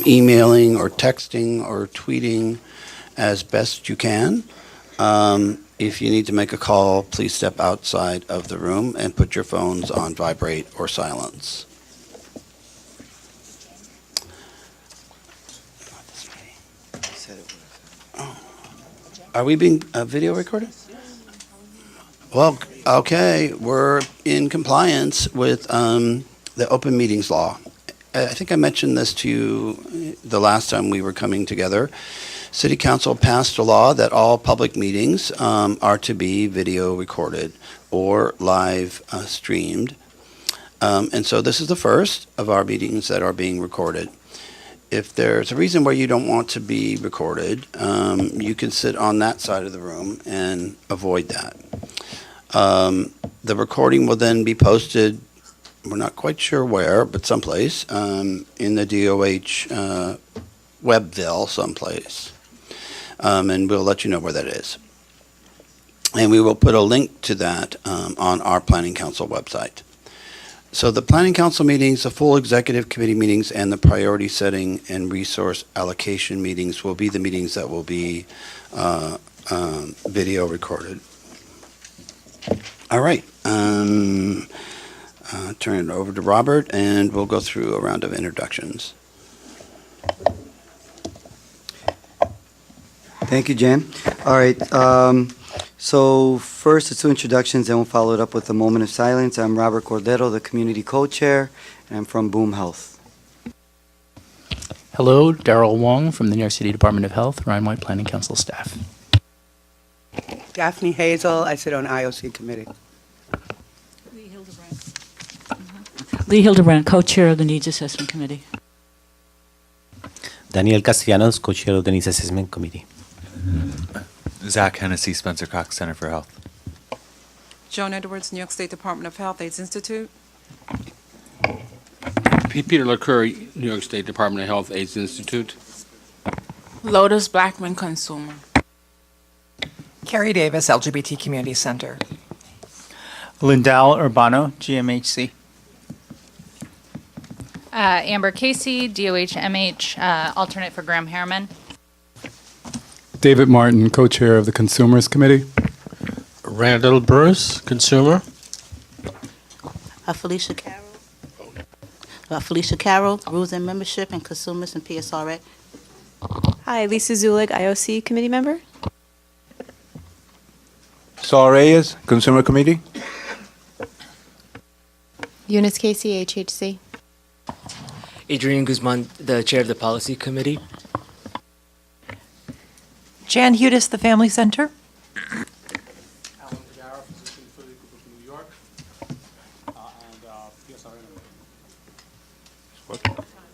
emailing or texting or tweeting as best you can. If you need to make a call, please step outside of the room and put your phones on vibrate or silence. Are we being video recorded? Well, okay, we're in compliance with the open meetings law. I think I mentioned this to you the last time we were coming together. City Council passed a law that all public meetings are to be video recorded or live streamed. And so this is the first of our meetings that are being recorded. If there's a reason where you don't want to be recorded, you can sit on that side of the room and avoid that. The recording will then be posted, we're not quite sure where, but someplace, in the DOH Webville someplace. And we'll let you know where that is. And we will put a link to that on our Planning Council website. So the Planning Council meetings, the full Executive Committee meetings, and the priority setting and resource allocation meetings will be the meetings that will be video recorded. All right. Turn it over to Robert, and we'll go through a round of introductions. Thank you, Jan. All right. So first, the two introductions, and we'll follow it up with a moment of silence. I'm Robert Cordero, the Community Co-Chair, and I'm from Boom Health. Hello, Darrell Wong from the New York City Department of Health, Ryan White Planning Council staff. Daphne Hazel, I sit on IOC committee. Lee Hildebrand, co-chair of the Needs Assessment Committee. Daniel Castellanos, co-chair of the Needs Assessment Committee. Zach Hennessy, Spencer Cox Center for Health. Joan Edwards, New York State Department of Health AIDS Institute. Peter LaCurry, New York State Department of Health AIDS Institute. Lotus Blackman, Consumer. Carrie Davis, LGBT Community Center. Lindell Urbano, GMHC. Amber Casey, DOH-MH, alternate for Graham Harriman. David Martin, co-chair of the Consumers Committee. Randall Burris, Consumer. Felicia Carroll, Rules and Membership and Consumers and PSRA. Hi, Lisa Zulig, IOC Committee Member. Saul Reyes, Consumer Committee. Eunice Casey, HHC. Adrian Guzman, the Chair of the Policy Committee. Jan Hudis, the Family Center.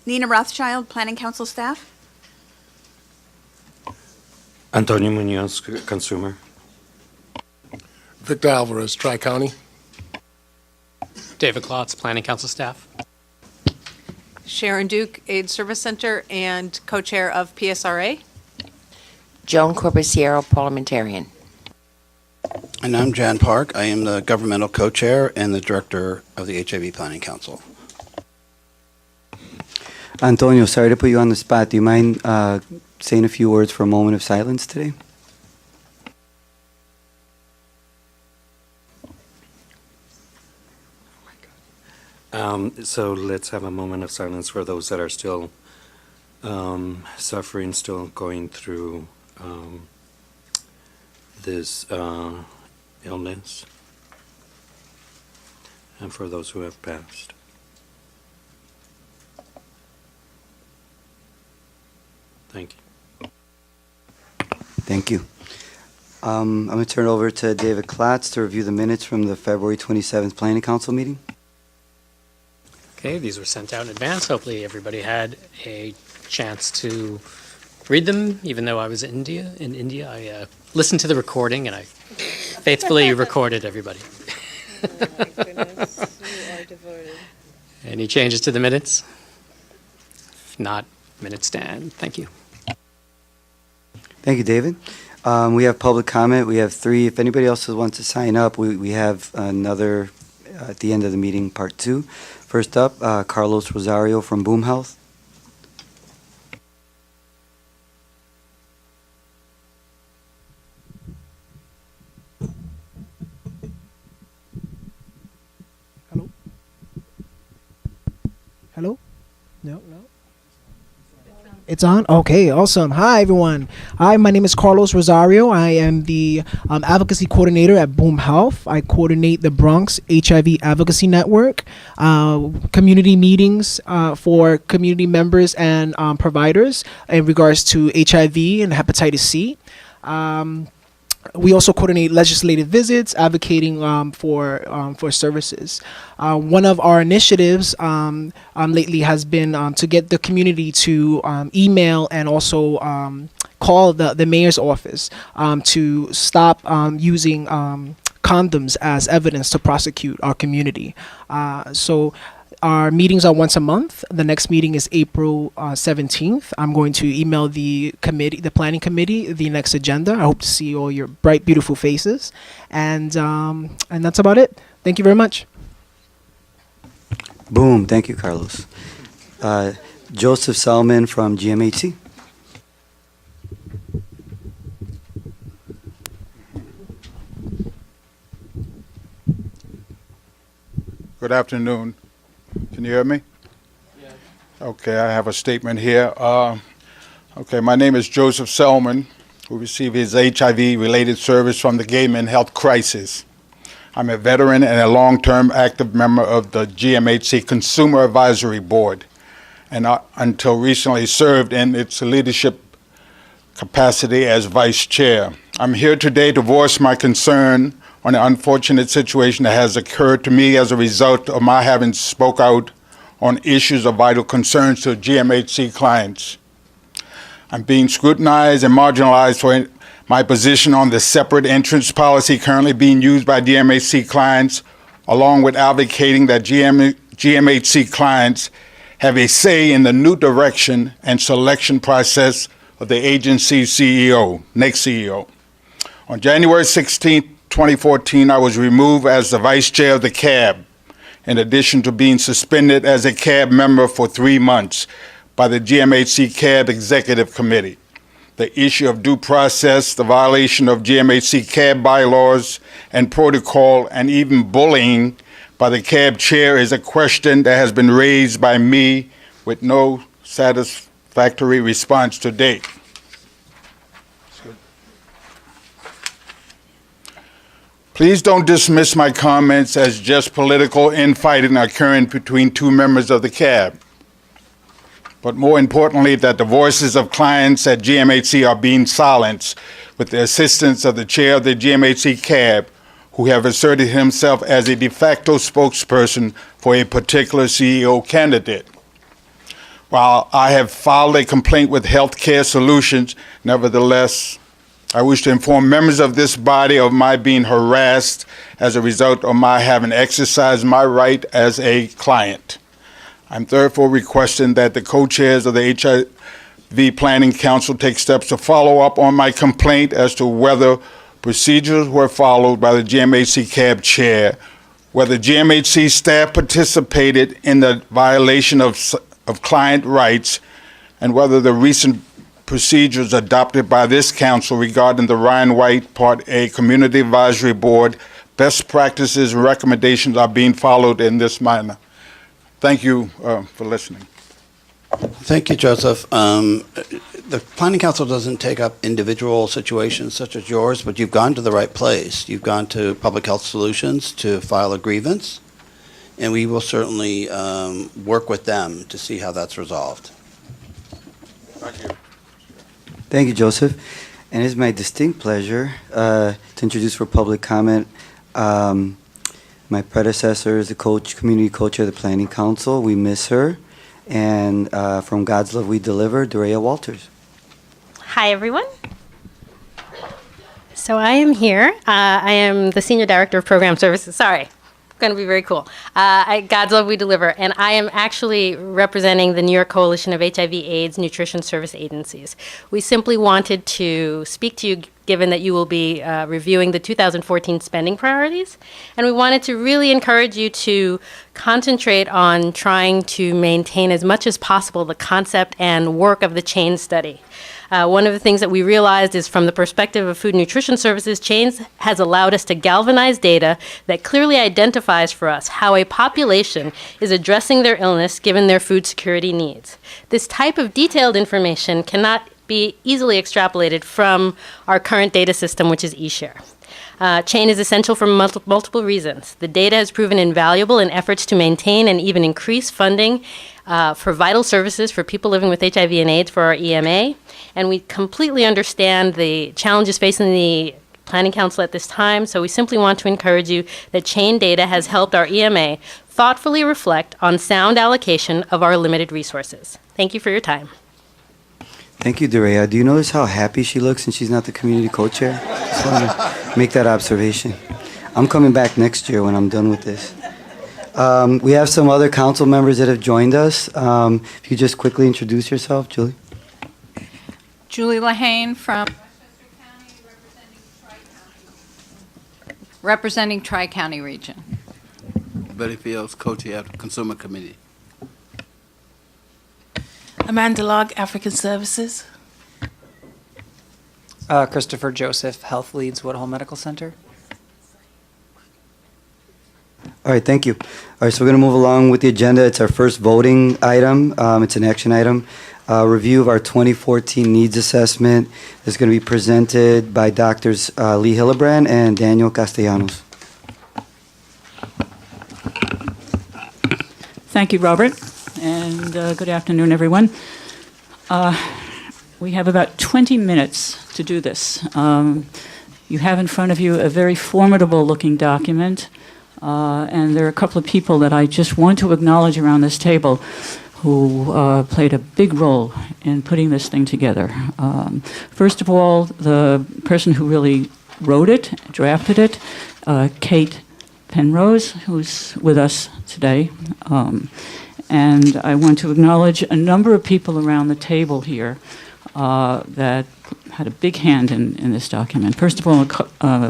Nina Rothschild, Planning Council staff. Antonio Munoz, Consumer. Victor Alvarez, Tri-County. David Klotz, Planning Council staff. Sharon Duke, AIDS Service Center and co-chair of PSRA. Joan Corbusiero, Parliamentarian. And I'm Jan Park. I am the governmental co-chair and the director of the HIV Planning Council. Antonio, sorry to put you on the spot. Do you mind saying a few words for a moment of silence today? So let's have a moment of silence for those that are still suffering, still going through this illness, and for those who have passed. Thank you. Thank you. I'm going to turn it over to David Klotz to review the minutes from the February 27th Planning Council meeting. Okay, these were sent out in advance. Hopefully everybody had a chance to read them, even though I was in India. I listened to the recording and I faithfully recorded everybody. Oh my goodness, you are devoted. Any changes to the minutes? If not, minutes stand. Thank you. Thank you, David. We have public comment. We have 3. If anybody else wants to sign up, we have another at the end of the meeting, part 2. First up, Carlos Rosario from Boom Health. Hello? No. It's on? Okay, awesome. Hi, everyone. Hi, my name is Carlos Rosario. I am the advocacy coordinator at Boom Health. I coordinate the Bronx HIV Advocacy Network, community meetings for community members and providers in regards to HIV and hepatitis C. We also coordinate legislative visits, advocating for services. One of our initiatives lately has been to get the community to email and also call the mayor's office to stop using condoms as evidence to prosecute our community. So our meetings are once a month. The next meeting is April 17th. I'm going to email the committee, the planning committee, the next agenda. I hope to see all your bright, beautiful faces. And that's about it. Thank you very much. Boom. Thank you, Carlos. Joseph Salman from GMHC. Good afternoon. Can you hear me? Yes. Okay, I have a statement here. Okay, my name is Joseph Selman, who received his HIV-related service from the Gay Men Health Crisis. I'm a veteran and a long-term active member of the GMHC Consumer Advisory Board, and until recently served in its leadership capacity as vice chair. I'm here today to voice my concern on the unfortunate situation that has occurred to me as a result of my having spoke out on issues of vital concerns to GMHC clients. I'm being scrutinized and marginalized for my position on the separate entrance policy currently being used by GMHC clients, along with advocating that GMHC clients have a say in the new direction and selection process of the agency's CEO, next CEO. On January 16, 2014, I was removed as the vice chair of the CAB, in addition to being suspended as a CAB member for 3 months by the GMHC CAB Executive Committee. The issue of due process, the violation of GMHC CAB bylaws and protocol, and even bullying by the CAB chair is a question that has been raised by me with no satisfactory response to date. Please don't dismiss my comments as just political infighting occurring between two members of the CAB. But more importantly, that the voices of clients at GMHC are being silenced with the assistance of the chair of the GMHC CAB, who have asserted himself as a de facto spokesperson for a particular CEO candidate. While I have filed a complaint with Healthcare Solutions, nevertheless, I wish to inform members of this body of my being harassed as a result of my having exercised my right as a client. I'm therefore requesting that the co-chairs of the HIV Planning Council take steps to follow up on my complaint as to whether procedures were followed by the GMHC CAB chair, whether GMHC staff participated in the violation of client rights, and whether the recent procedures adopted by this council regarding the Ryan White Part A Community Advisory Board best practices and recommendations are being followed in this manner. Thank you for listening. Thank you, Joseph. The Planning Council doesn't take up individual situations such as yours, but you've gone to the right place. You've gone to Public Health Solutions to file a grievance, and we will certainly work with them to see how that's resolved. Thank you. Thank you, Joseph. And it's my distinct pleasure to introduce for public comment my predecessor is the community co-chair of the Planning Council. We miss her. And from God's Love We Deliver, Dorea Walters. Hi, everyone. So I am here. I am the Senior Director of Program Services. Sorry. Going to be very cool. God's Love We Deliver, and I am actually representing the New York Coalition of HIV/AIDS Nutrition Service Agencies. We simply wanted to speak to you, given that you will be reviewing the 2014 spending priorities, and we wanted to really encourage you to concentrate on trying to maintain as much as possible the concept and work of the chain study. One of the things that we realized is from the perspective of food nutrition services, Chains has allowed us to galvanize data that clearly identifies for us how a population is addressing their illness given their food security needs. This type of detailed information cannot be easily extrapolated from our current data system, which is eShare. Chain is essential for multiple reasons. The data has proven invaluable in efforts to maintain and even increase funding for vital services for people living with HIV and AIDS for our EMA. And we completely understand the challenges facing the Planning Council at this time, so we simply want to encourage you that Chain data has helped our EMA thoughtfully reflect on sound allocation of our limited resources. Thank you for your time. Thank you, Darea. Do you notice how happy she looks and she's not the community co-chair? Just want to make that observation. I'm coming back next year when I'm done with this. We have some other council members that have joined us. If you just quickly introduce yourself, Julie. Julie Lahane from representing Tri-County region. Betty Fields, co-chair of the Consumer Committee. Amanda Logg, African Services. Christopher Joseph, Health Leads, Woodhull Medical Center. All right, thank you. All right, so we're going to move along with the agenda. It's our first voting item. It's an action item. Review of our 2014 needs assessment is going to be presented by Doctors Lee Hillebrand and Daniel Castellanos. Thank you, Robert, and good afternoon, everyone. We have about 20 minutes to do this. You have in front of you a very formidable-looking document, and there are a couple of people that I just want to acknowledge around this table who played a big role in putting this thing together. First of all, the person who really wrote it, drafted it, Kate Penrose, who's with us today. And I want to acknowledge a number of people around the table here that had a big hand in this document. First of all,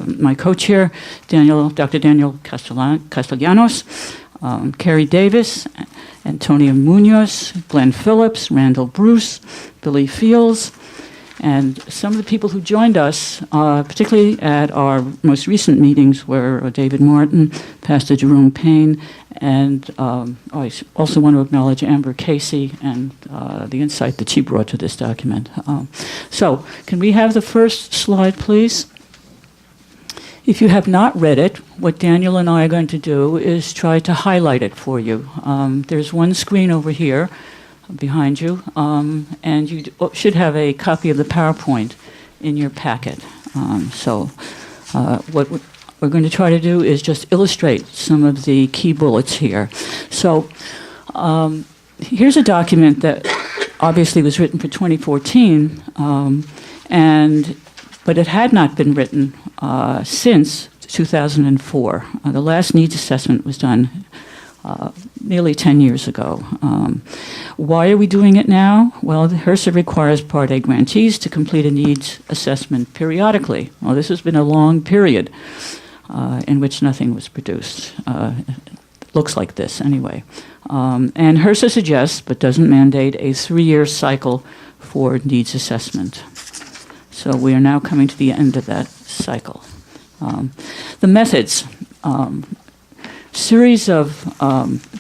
my co-chair, Dr. Daniel Castellanos, Carrie Davis, Antonia Munoz, Glenn Phillips, Randall Bruce, Billy Fields, and some of the people who joined us, particularly at our most recent meetings, were David Martin, Pastor Jerome Payne, and I also want to acknowledge Amber Casey and the insight that she brought to this document. So, can we have the first slide, please? If you have not read it, what Daniel and I are going to do is try to highlight it for you. There's one screen over here behind you, and you should have a copy of the PowerPoint in your packet. What we're going to try to do is just illustrate some of the key bullets here. So here's a document that obviously was written for 2014, but it had not been written since 2004. The last needs assessment was done nearly 10 years ago. Why are we doing it now? Well, HRSA requires Part A grantees to complete a needs assessment periodically. Well, this has been a long period in which nothing was produced. It looks like this anyway. And HRSA suggests, but doesn't mandate, a 3-year cycle for needs assessment. So we are now coming to the end of that cycle. The methods. Series of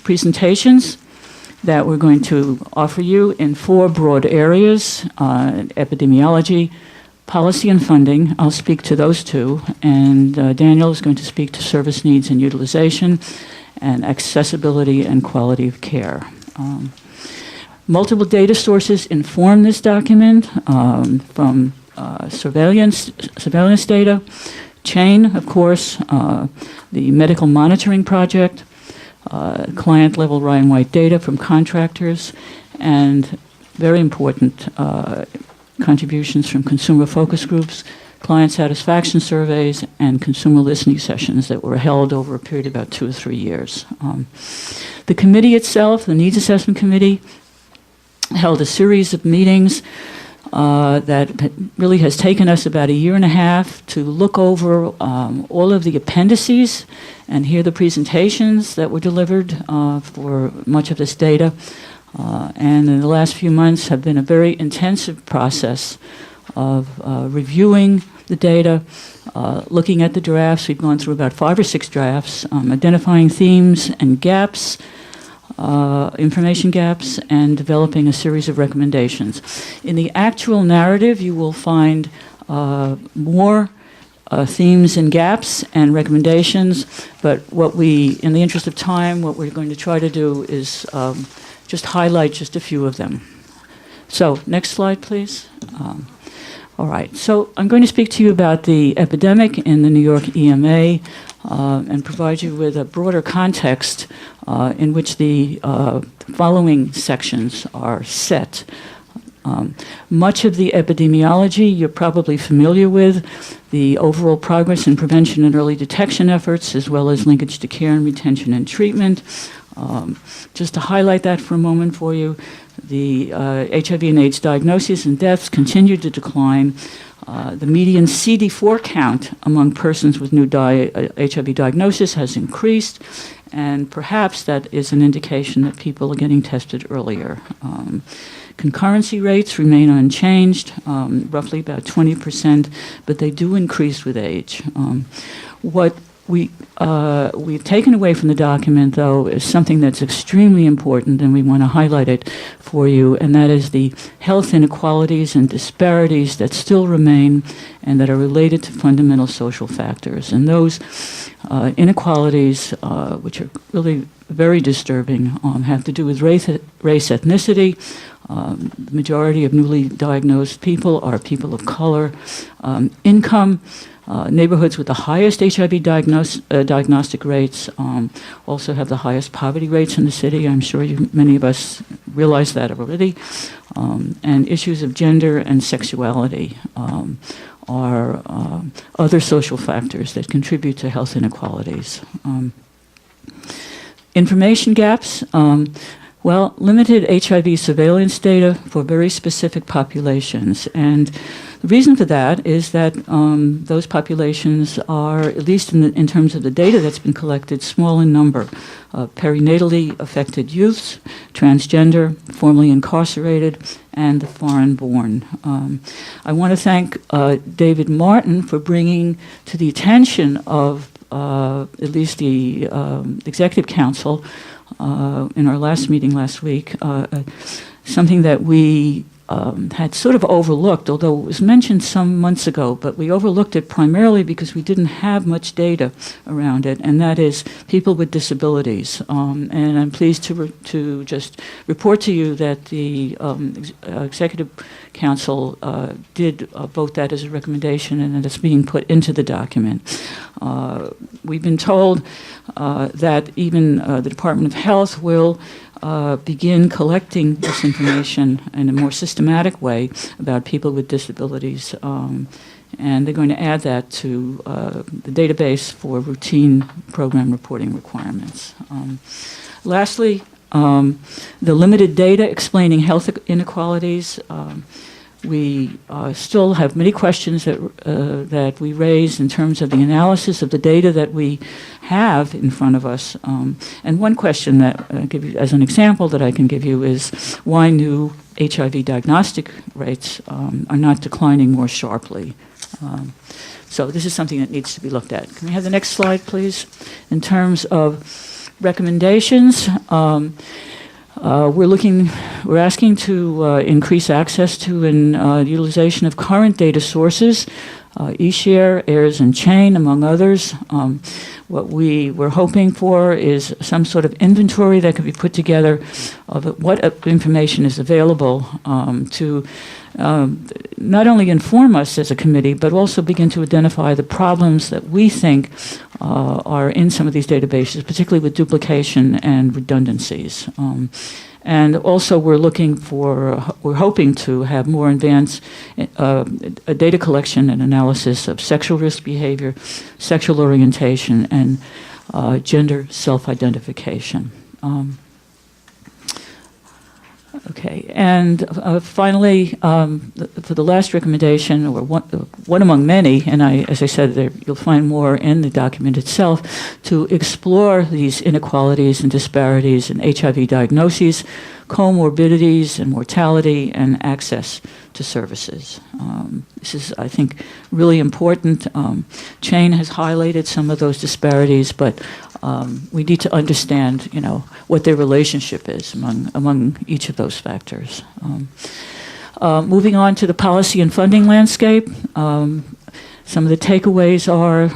presentations that we're going to offer you in 4 broad areas: epidemiology, policy and funding. I'll speak to those 2, and Daniel is going to speak to service needs and utilization, and accessibility and quality of care. Multiple data sources inform this document, from surveillance data, Chain, of course, the medical monitoring project, client-level Ryan White data from contractors, and very important contributions from consumer focus groups, client satisfaction surveys, and consumer listening sessions that were held over a period of about 2 or 3 years. The committee itself, the Needs Assessment Committee, held a series of meetings that really has taken us about 1.5 years to look over all of the appendices and hear the presentations that were delivered for much of this data. And in the last few months have been a very intensive process of reviewing the data, looking at the drafts. We've gone through about 5 or 6 drafts, identifying themes and gaps, information gaps, and developing a series of recommendations. In the actual narrative, you will find more themes and gaps and recommendations, but what we, in the interest of time, what we're going to try to do is just highlight just a few of them. So, next slide, please. All right, so I'm going to speak to you about the epidemic in the New York EMA and provide you with a broader context in which the following sections are set. Much of the epidemiology you're probably familiar with, the overall progress in prevention and early detection efforts, as well as linkage to care and retention and treatment. Just to highlight that for a moment for you, the HIV and AIDS diagnoses and deaths continue to decline. The median CD4 count among persons with new HIV diagnosis has increased, and perhaps that is an indication that people are getting tested earlier. Concurrency rates remain unchanged, roughly about 20%, but they do increase with age. What we've taken away from the document, though, is something that's extremely important, and we want to highlight it for you, and that is the health inequalities and disparities that still remain and that are related to fundamental social factors. And those inequalities, which are really very disturbing, have to do with race, ethnicity. The majority of newly diagnosed people are people of color. Income. Neighborhoods with the highest HIV diagnostic rates also have the highest poverty rates in the city. I'm sure many of us realize that already. And issues of gender and sexuality are other social factors that contribute to health inequalities. Information gaps. Well, limited HIV surveillance data for very specific populations. And the reason for that is that those populations are, at least in terms of the data that's been collected, small in number. Perinatally affected youths, transgender, formerly incarcerated, and the foreign-born. I want to thank David Martin for bringing to the attention of at least the Executive Council in our last meeting last week, something that we had sort of overlooked, although it was mentioned some months ago, but we overlooked it primarily because we didn't have much data around it, and that is people with disabilities. And I'm pleased to just report to you that the Executive Council did vote that as a recommendation, and that it's being put into the document. We've been told that even the Department of Health will begin collecting this information in a more systematic way about people with disabilities, and they're going to add that to the database for routine program reporting requirements. Lastly, the limited data explaining health inequalities. We still have many questions that we raise in terms of the analysis of the data that we have in front of us. And one question that I give you as an example that I can give you is why new HIV diagnostic rates are not declining more sharply. So this is something that needs to be looked at. Can we have the next slide, please? In terms of recommendations, we're asking to increase access to and utilization of current data sources, eShare, Airs, and Chain, among others. What we were hoping for is some sort of inventory that could be put together of what information is available to not only inform us as a committee, but also begin to identify the problems that we think are in some of these databases, particularly with duplication and redundancies. And also we're hoping to have more advanced data collection and analysis of sexual risk behavior, sexual orientation, and gender self-identification. Okay, and finally, for the last recommendation, or one among many, and as I said, you'll find more in the document itself, to explore these inequalities and disparities in HIV diagnoses, comorbidities and mortality, and access to services. This is, I think, really important. Chayne has highlighted some of those disparities, but we need to understand, what their relationship is among each of those factors. Moving on to the policy and funding landscape. Some of the takeaways are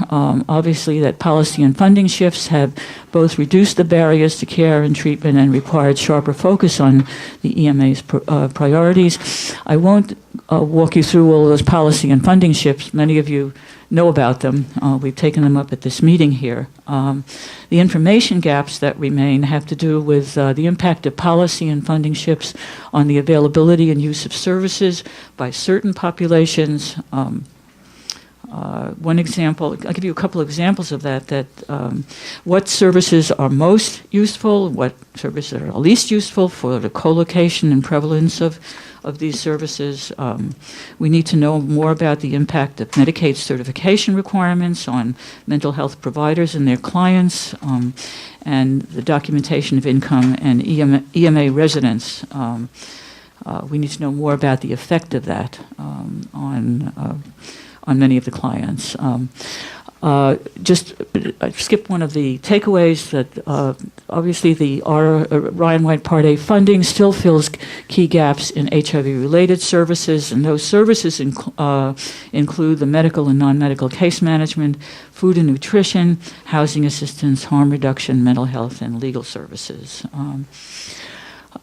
obviously that policy and funding shifts have both reduced the barriers to care and treatment and required sharper focus on the EMA's priorities. I won't walk you through all those policy and funding shifts. Many of you know about them. We've taken them up at this meeting here. The information gaps that remain have to do with the impact of policy and funding shifts on the availability and use of services by certain populations. One example, I'll give you a couple of examples of that what services are most useful, what services are least useful for the co-location and prevalence of these services. We need to know more about the impact of Medicaid certification requirements on mental health providers and their clients, and the documentation of income and EMA residents. We need to know more about the effect of that on many of the clients. Just skip one of the takeaways that obviously the Ryan White Part A funding still fills key gaps in HIV-related services, and those services include the medical and non-medical case management, food and nutrition, housing assistance, harm reduction, mental health, and legal services.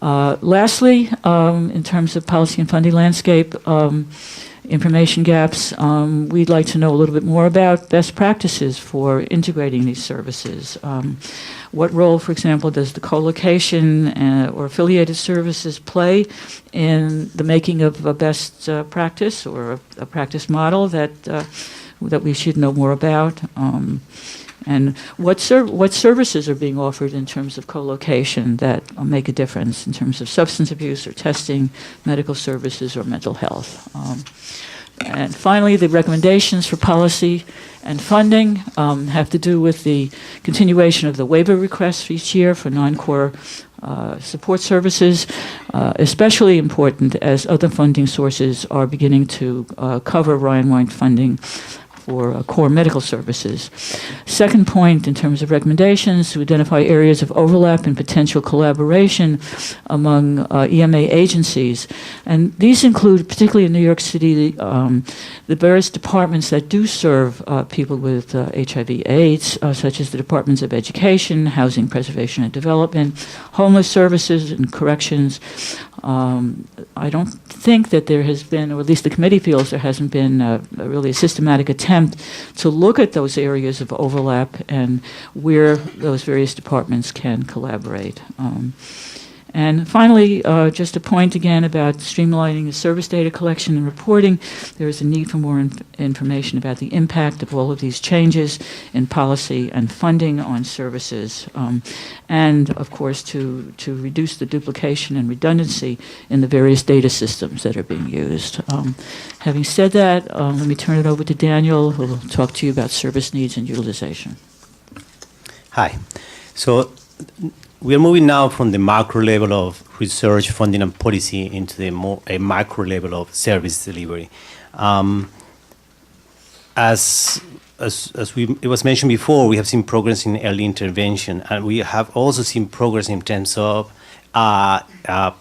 Lastly, in terms of policy and funding landscape, information gaps, we'd like to know a little bit more about best practices for integrating these services. What role, for example, does the co-location or affiliated services play in the making of a best practice or a practice model that we should know more about? And what services are being offered in terms of co-location that make a difference in terms of substance abuse or testing, medical services, or mental health? And finally, the recommendations for policy and funding have to do with the continuation of the waiver requests each year for non-core support services, especially important as other funding sources are beginning to cover Ryan White funding for core medical services. Second point, in terms of recommendations, to identify areas of overlap and potential collaboration among EMA agencies. And these include, particularly in New York City, the various departments that do serve people with HIV/AIDS, such as the Departments of Education, Housing Preservation and Development, Homeless Services and Corrections. I don't think that there has been, or at least the committee feels there hasn't been really a systematic attempt to look at those areas of overlap and where those various departments can collaborate. And finally, just a point again about streamlining the service data collection and reporting. There is a need for more information about the impact of all of these changes in policy and funding on services, and of course to reduce the duplication and redundancy in the various data systems that are being used. Having said that, let me turn it over to Daniel, who will talk to you about service needs and utilization. Hi. So we are moving now from the macro level of research, funding, and policy into a micro level of service delivery. As it was mentioned before, we have seen progress in early intervention, and we have also seen progress in terms of healthcare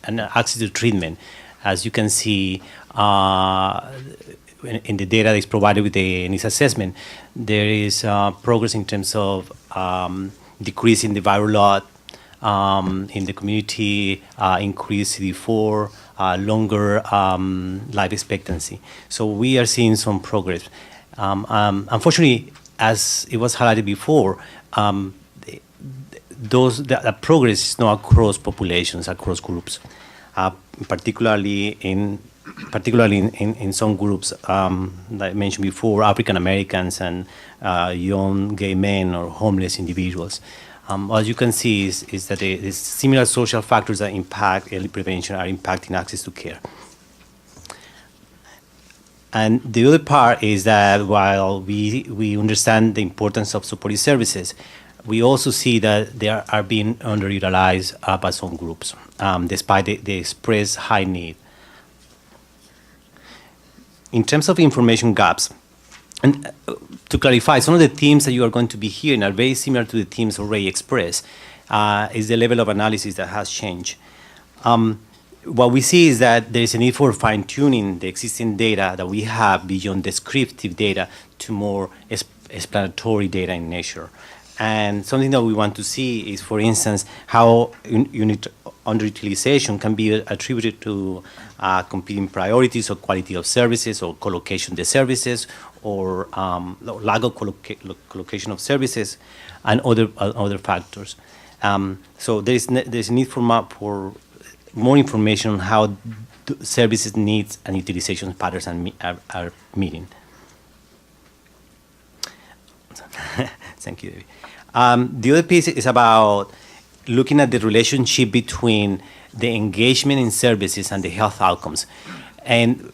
and access to treatment. As you can see in the data that is provided with the NICE assessment, there is progress in terms of decrease in the viral load in the community, increase CD4, longer life expectancy. So we are seeing some progress. Unfortunately, as it was highlighted before, the progress is not across populations, across groups, particularly in some groups that I mentioned before, African Americans and young gay men or homeless individuals. As you can see, is that the similar social factors that impact early prevention are impacting access to care. And the other part is that while we understand the importance of supportive services, we also see that they are being underutilized by some groups, despite the expressed high need. In terms of information gaps, and to clarify, some of the themes that you are going to be hearing are very similar to the themes already expressed, is the level of analysis that has changed. What we see is that there is a need for fine-tuning the existing data that we have beyond descriptive data to more explanatory data in nature. And something that we want to see is, for instance, how unit underutilization can be attributed to competing priorities or quality of services or collocation of the services or lack of collocation of services and other factors. So there's a need for more information on how services needs and utilization patterns are meeting. Thank you, David. The other piece is about looking at the relationship between the engagement in services and the health outcomes. And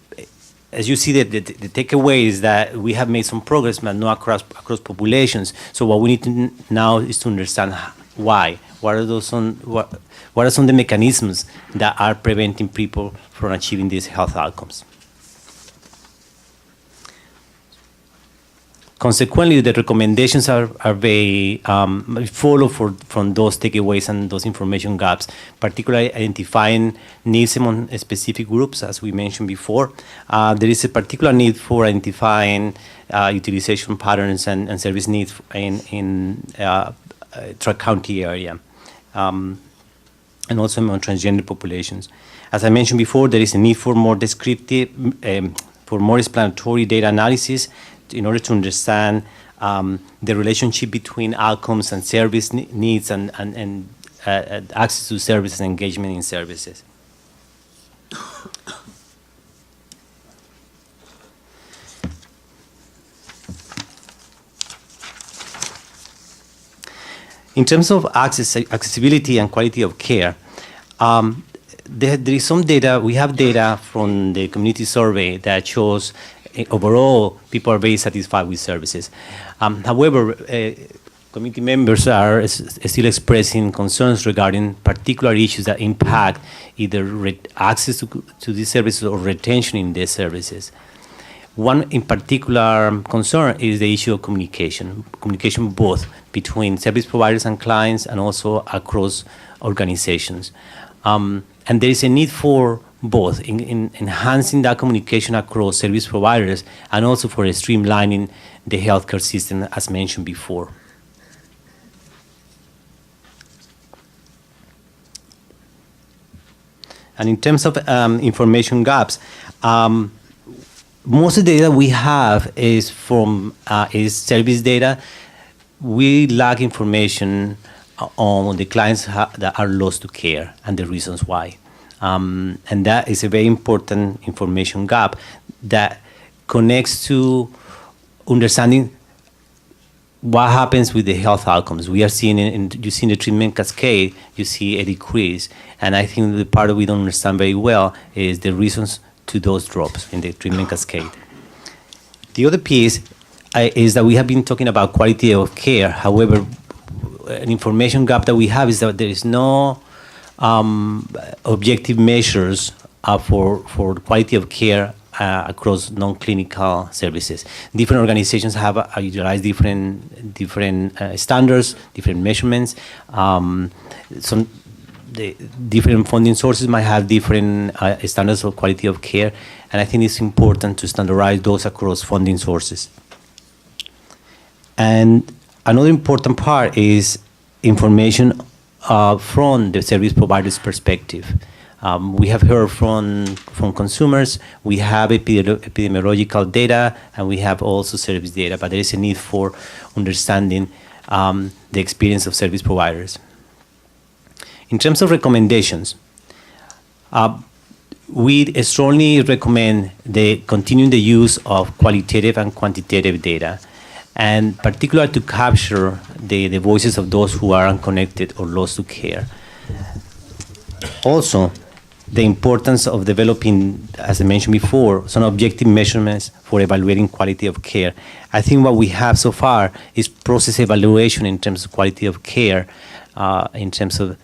as you see, the takeaway is that we have made some progress, but not across populations. So what we need to now is to understand why. What are some of the mechanisms that are preventing people from achieving these health outcomes? Consequently, the recommendations are very follow from those takeaways and those information gaps, particularly identifying needs among specific groups, as we mentioned before. There is a particular need for identifying utilization patterns and service needs in Tri-County area, and also among transgender populations. As I mentioned before, there is a need for more descriptive, for more explanatory data analysis in order to understand the relationship between outcomes and service needs and access to services and engagement in services. In terms of accessibility and quality of care, there is some data. We have data from the community survey that shows overall people are very satisfied with services. However, community members are still expressing concerns regarding particular issues that impact either access to these services or retention in these services. One in particular concern is the issue of communication both between service providers and clients and also across organizations. And there is a need for both in enhancing that communication across service providers and also for streamlining the healthcare system, as mentioned before. And in terms of information gaps, most of the data we have is from is service data. We lack information on the clients that are lost to care and the reasons why. And that is a very important information gap that connects to understanding what happens with the health outcomes. We are seeing, you see in the treatment cascade, you see a decrease. And I think the part that we don't understand very well is the reasons to those drops in the treatment cascade. The other piece is that we have been talking about quality of care. However, an information gap that we have is that there is no objective measures for quality of care across non-clinical services. Different organizations have utilized different standards, different measurements. The different funding sources might have different standards of quality of care, and I think it's important to standardize those across funding sources. And another important part is information from the service provider's perspective. We have heard from consumers, we have epidemiological data, and we have also service data, but there is a need for understanding the experience of service providers. In terms of recommendations, we strongly recommend continuing the use of qualitative and quantitative data. and particular to capture the voices of those who are unconnected or lost to care. Also, the importance of developing, as I mentioned before, some objective measurements for evaluating quality of care. I think what we have so far is process evaluation in terms of quality of care, in terms of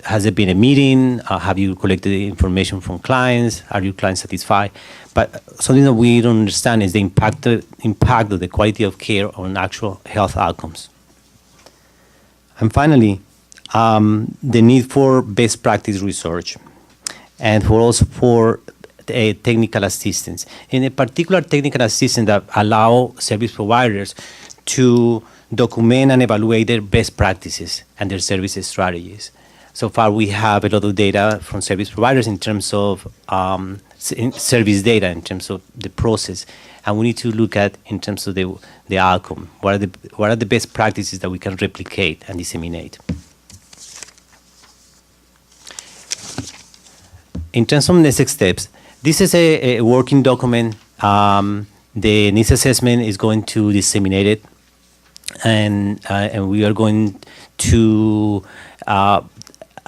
has there been a meeting? Have you collected the information from clients? Are your clients satisfied? But something that we don't understand is the impact of the quality of care on actual health outcomes. And finally, the need for best practice research and for technical assistance. In a particular technical assistance that allow service providers to document and evaluate their best practices and their service strategies. So far, we have a lot of data from service providers in terms of service data, in terms of the process, and we need to look at in terms of the outcome. What are the best practices that we can replicate and disseminate? In terms of next steps, this is a working document. The needs assessment is going to disseminate it, and we are going to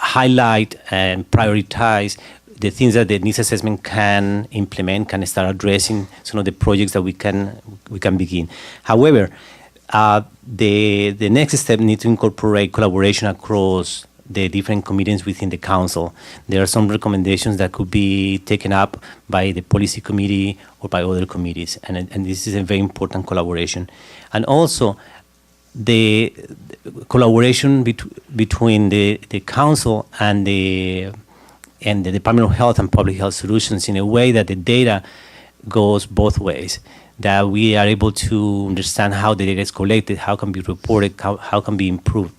highlight and prioritize the things that the needs assessment can implement, can start addressing some of the projects that we can begin. However, the next step needs to incorporate collaboration across the different committees within the council. There are some recommendations that could be taken up by the policy committee or by other committees, and this is a very important collaboration. And also, the collaboration between the council and the Department of Health and Public Health Solutions in a way that the data goes both ways, that we are able to understand how the data is collected, how can be reported, how can be improved.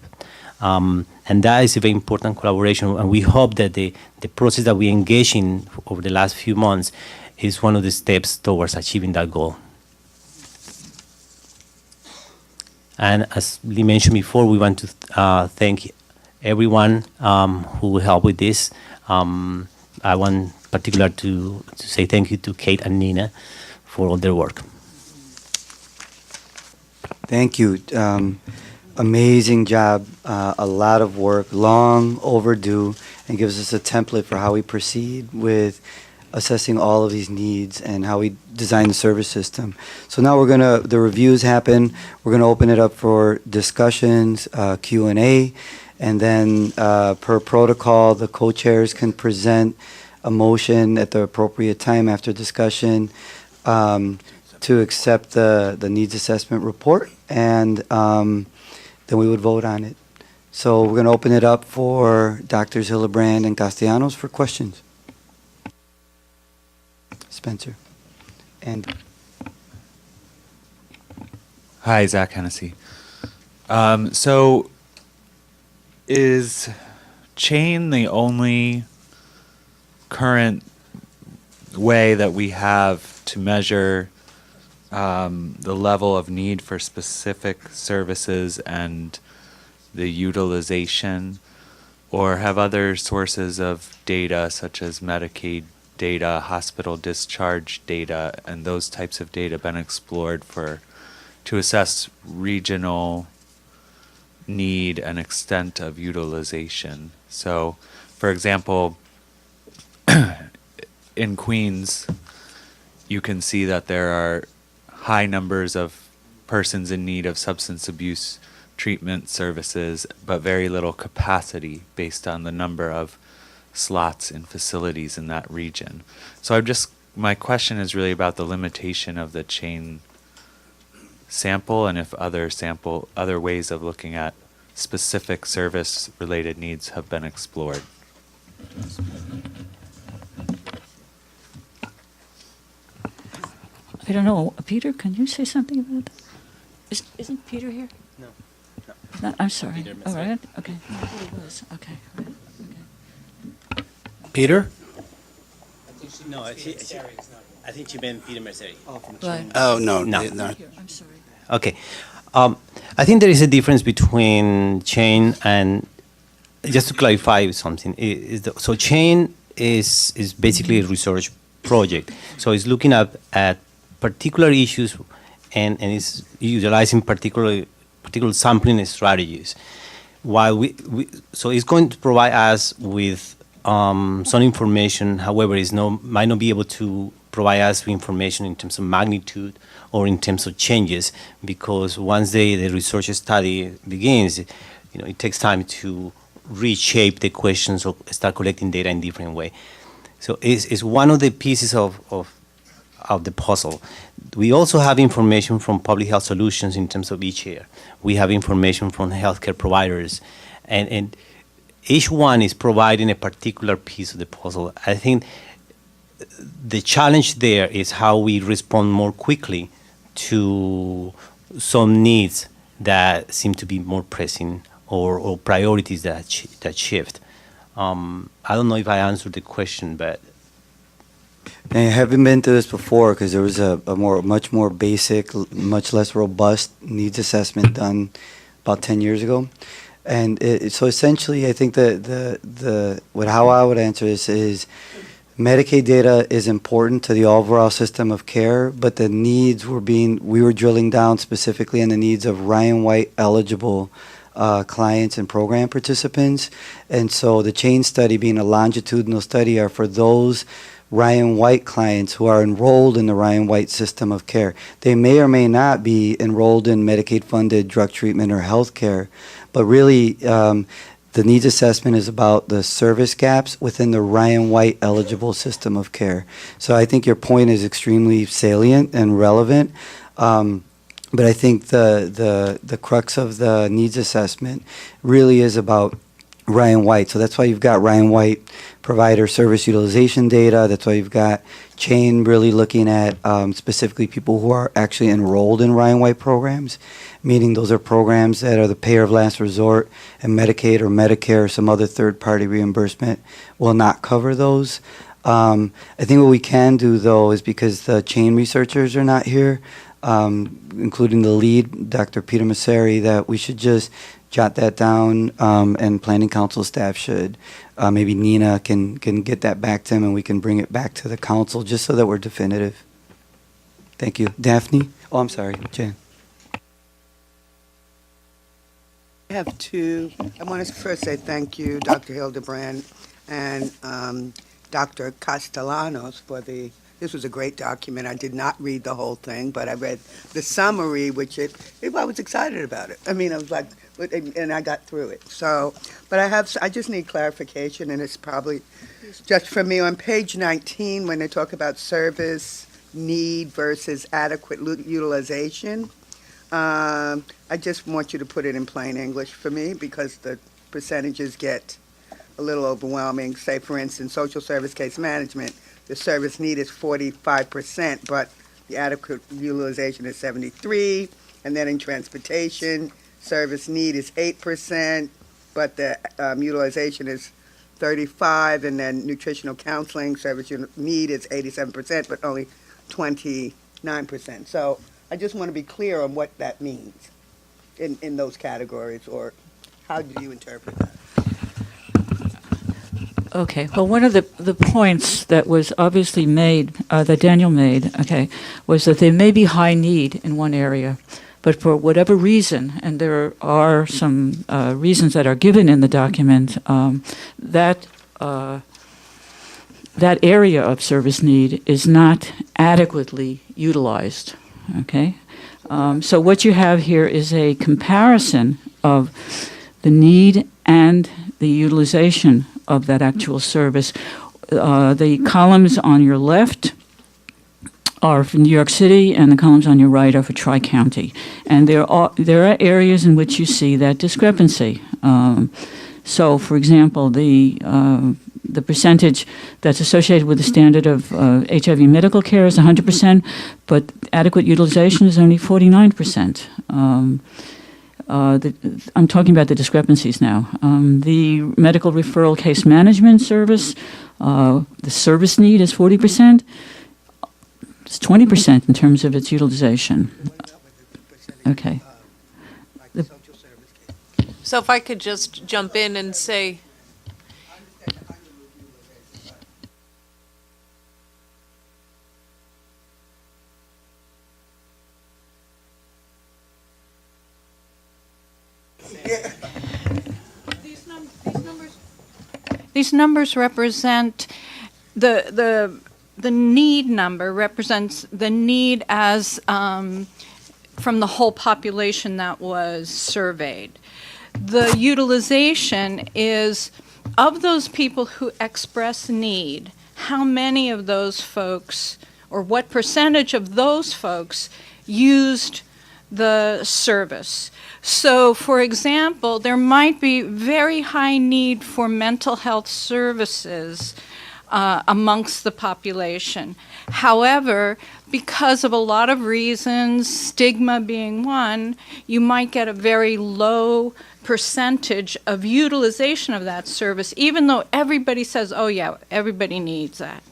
And that is a very important collaboration, and we hope that the process that we engage in over the last few months is one of the steps towards achieving that goal. And as Lee mentioned before, we want to thank everyone who helped with this. I want particular to say thank you to Kate and Nina for all their work. Thank you. Amazing job, a lot of work, long overdue, and gives us a template for how we proceed with assessing all of these needs and how we design the service system. So now the reviews happen, we're gonna open it up for discussions, Q&A, and then per protocol, the co-chairs can present a motion at the appropriate time after discussion to accept the needs assessment report, and then we would vote on it. So we're going to open it up for Drs. Hillebrand and Castellanos for questions. Spencer. And hi, Zach Hennessy. So is chain the only current way that we have to measure the level of need for specific services and the utilization, or have other sources of data such as Medicaid data, hospital discharge data, and those types of data been explored to assess regional need and extent of utilization? So, for example, in Queens, you can see that there are high numbers of persons in need of substance abuse treatment services, but very little capacity based on the number of slots in facilities in that region. So my question is really about the limitation of the chain sample, and if other ways of looking at specific service related needs have been explored. I don't know. Peter, can you say something about that? Isn't Peter here? No. I'm sorry. Peter, All right. Okay. I thought he was. Okay. Okay. Peter? I think she meant Peter Merceri. Oh, no. No. I'm sorry. Okay. I think there is a difference between chain and, just to clarify something, so chain is basically a research project. So it's looking at particular issues and it's utilizing particular sampling strategies. While so it's going to provide us with some information. However, might not be able to provide us with information in terms of magnitude or in terms of changes, because once the research study begins, it takes time to reshape the questions or start collecting data in different way. So it's one of the pieces of the puzzle. We also have information from public health solutions in terms of each year. We have information from healthcare providers, and each one is providing a particular piece of the puzzle. I think the challenge there is how we respond more quickly to some needs that seem to be more pressing or priorities that shift. I don't know if I answered the question, but I haven't been through this before because there was a much more basic, much less robust needs assessment done about 10 years ago. And so essentially, I think how I would answer this is Medicaid data is important to the overall system of care, but the needs we were drilling down specifically on the needs of Ryan White eligible clients and program participants. And so the chain study being a longitudinal study are for those Ryan White clients who are enrolled in the Ryan White system of care. They may or may not be enrolled in Medicaid-funded drug treatment or health care, but really the needs assessment is about the service gaps within the Ryan White eligible system of care. So I think your point is extremely salient and relevant. But I think the crux of the needs assessment really is about Ryan White. So that's why you've got Ryan White provider service utilization data. That's why you've got Chain really looking at specifically people who are actually enrolled in Ryan White programs, meaning those are programs that are the payer of last resort, and Medicaid or Medicare or some other third-party reimbursement will not cover those. I think what we can do, though, is because the Chain researchers are not here, including the lead, Dr. Peter Masseri, that we should just jot that down, and Planning Council staff should. Maybe Nina can get that back to him, and we can bring it back to the council just so that we're definitive. Thank you. Daphne? Oh, I'm sorry, Jan. I have two. I want to first say thank you, Dr. Hildebrand and Dr. Castellanos for this was a great document. I did not read the whole thing, but I read the summary, which I was excited about it. I mean, I was like, and I got through it. So, but I just need clarification, and it's probably just for me on page 19 when they talk about service need versus adequate utilization. I just want you to put it in plain English for me because the percentages get a little overwhelming. Say, for instance, social service case management, the service need is 45%, but the adequate utilization is 73%. And then in transportation, service need is 8%, but the utilization is 35%. And then nutritional counseling, service need is 87%, but only 29%. So I just want to be clear on what that means in those categories, or how do you interpret that? Okay. Well, one of the points that was obviously made, that Daniel made, okay, was that there may be high need in one area, but for whatever reason, and there are some reasons that are given in the document, that area of service need is not adequately utilized. Okay. So what you have here is a comparison of the need and the utilization of that actual service. The columns on your left are for New York City, and the columns on your right are for Tri-County. And there are areas in which you see that discrepancy. So, for example, the percentage that's associated with the standard of HIV medical care is 100%, but adequate utilization is only 49%. I'm talking about the discrepancies now. The medical referral case management service, the service need is 40%. It's 20% in terms of its utilization. Okay. So if I could just jump in and say, These numbers represent the need number represents the need as from the whole population that was surveyed. The utilization is of those people who express need, how many of those folks or what percentage of those folks used the service. So, for example, there might be very high need for mental health services amongst the population. However, because of a lot of reasons, stigma being one, you might get a very low percentage of utilization of that service, even though everybody says, oh yeah, everybody needs that.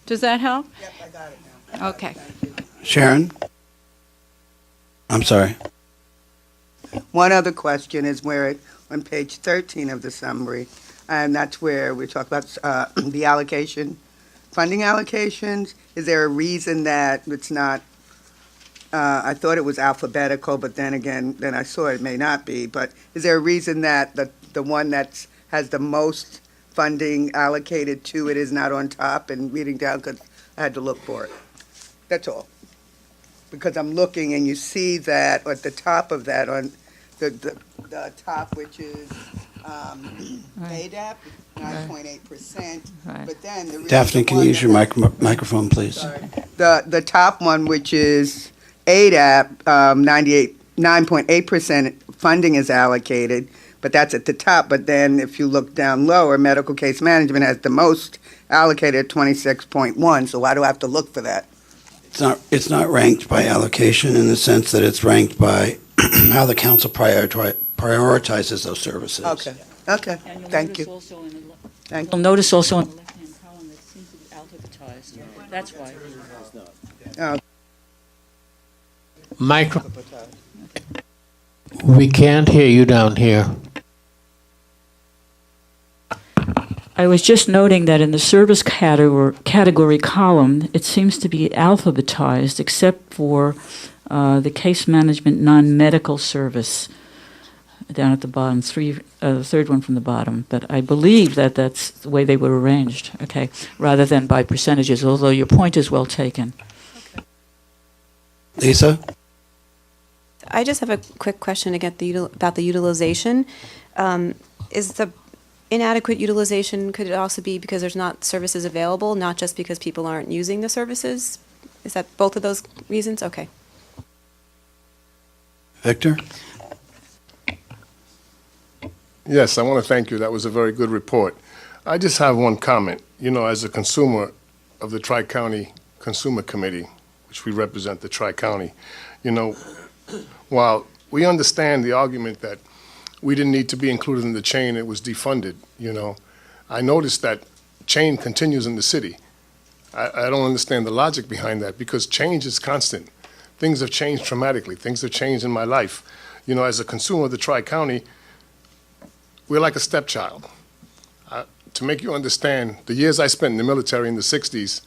Does that help? Yep, I got it now. Okay. Sharon? I'm sorry. One other question is on page 13 of the summary, and that's where we talk about the allocation, funding allocations. Is there a reason that it's not, I thought it was alphabetical, but then again, then I saw it may not be, but is there a reason that the one that has the most funding allocated to it is not on top and reading down, because I had to look for it? That's all. Because I'm looking and you see that at the top of that on the top, which is ADAP, 9.8%. But then the Daphne, can you use your microphone, please? Sorry. The top one, which is ADAP, 9.8% funding is allocated, but that's at the top. But then if you look down lower, medical case management has the most allocated, 26.1. So why do I have to look for that? It's not ranked by allocation in the sense that it's ranked by how the council prioritizes those services. Okay, okay, thank you. Thank You'll notice also in the left-hand column that seems to be alphabetized. That's why. Micro. We can't hear you down here. I was just noting that in the service category column, it seems to be alphabetized except for the case management non-medical service down at the bottom, the third one from the bottom. But I believe that that's the way they were arranged, okay, rather than by percentages, although your point is well taken. Lisa? I just have a quick question again about the utilization. Is the inadequate utilization, could it also be because there's not services available, not just because people aren't using the services? Is that both of those reasons? Okay. Victor? Yes, I want to thank you. That was a very good report. I just have one comment. You know, as a consumer of the Tri-County Consumer Committee, which we represent the Tri-County, you know, while we understand the argument that we didn't need to be included in the chain, it was defunded, you know, I noticed that chain continues in the city. I don't understand the logic behind that, because change is constant. Things have changed dramatically. Things have changed in my life. You know, as a consumer of the Tri-County, we're like a stepchild. To make you understand, the years I spent in the military in the 60s,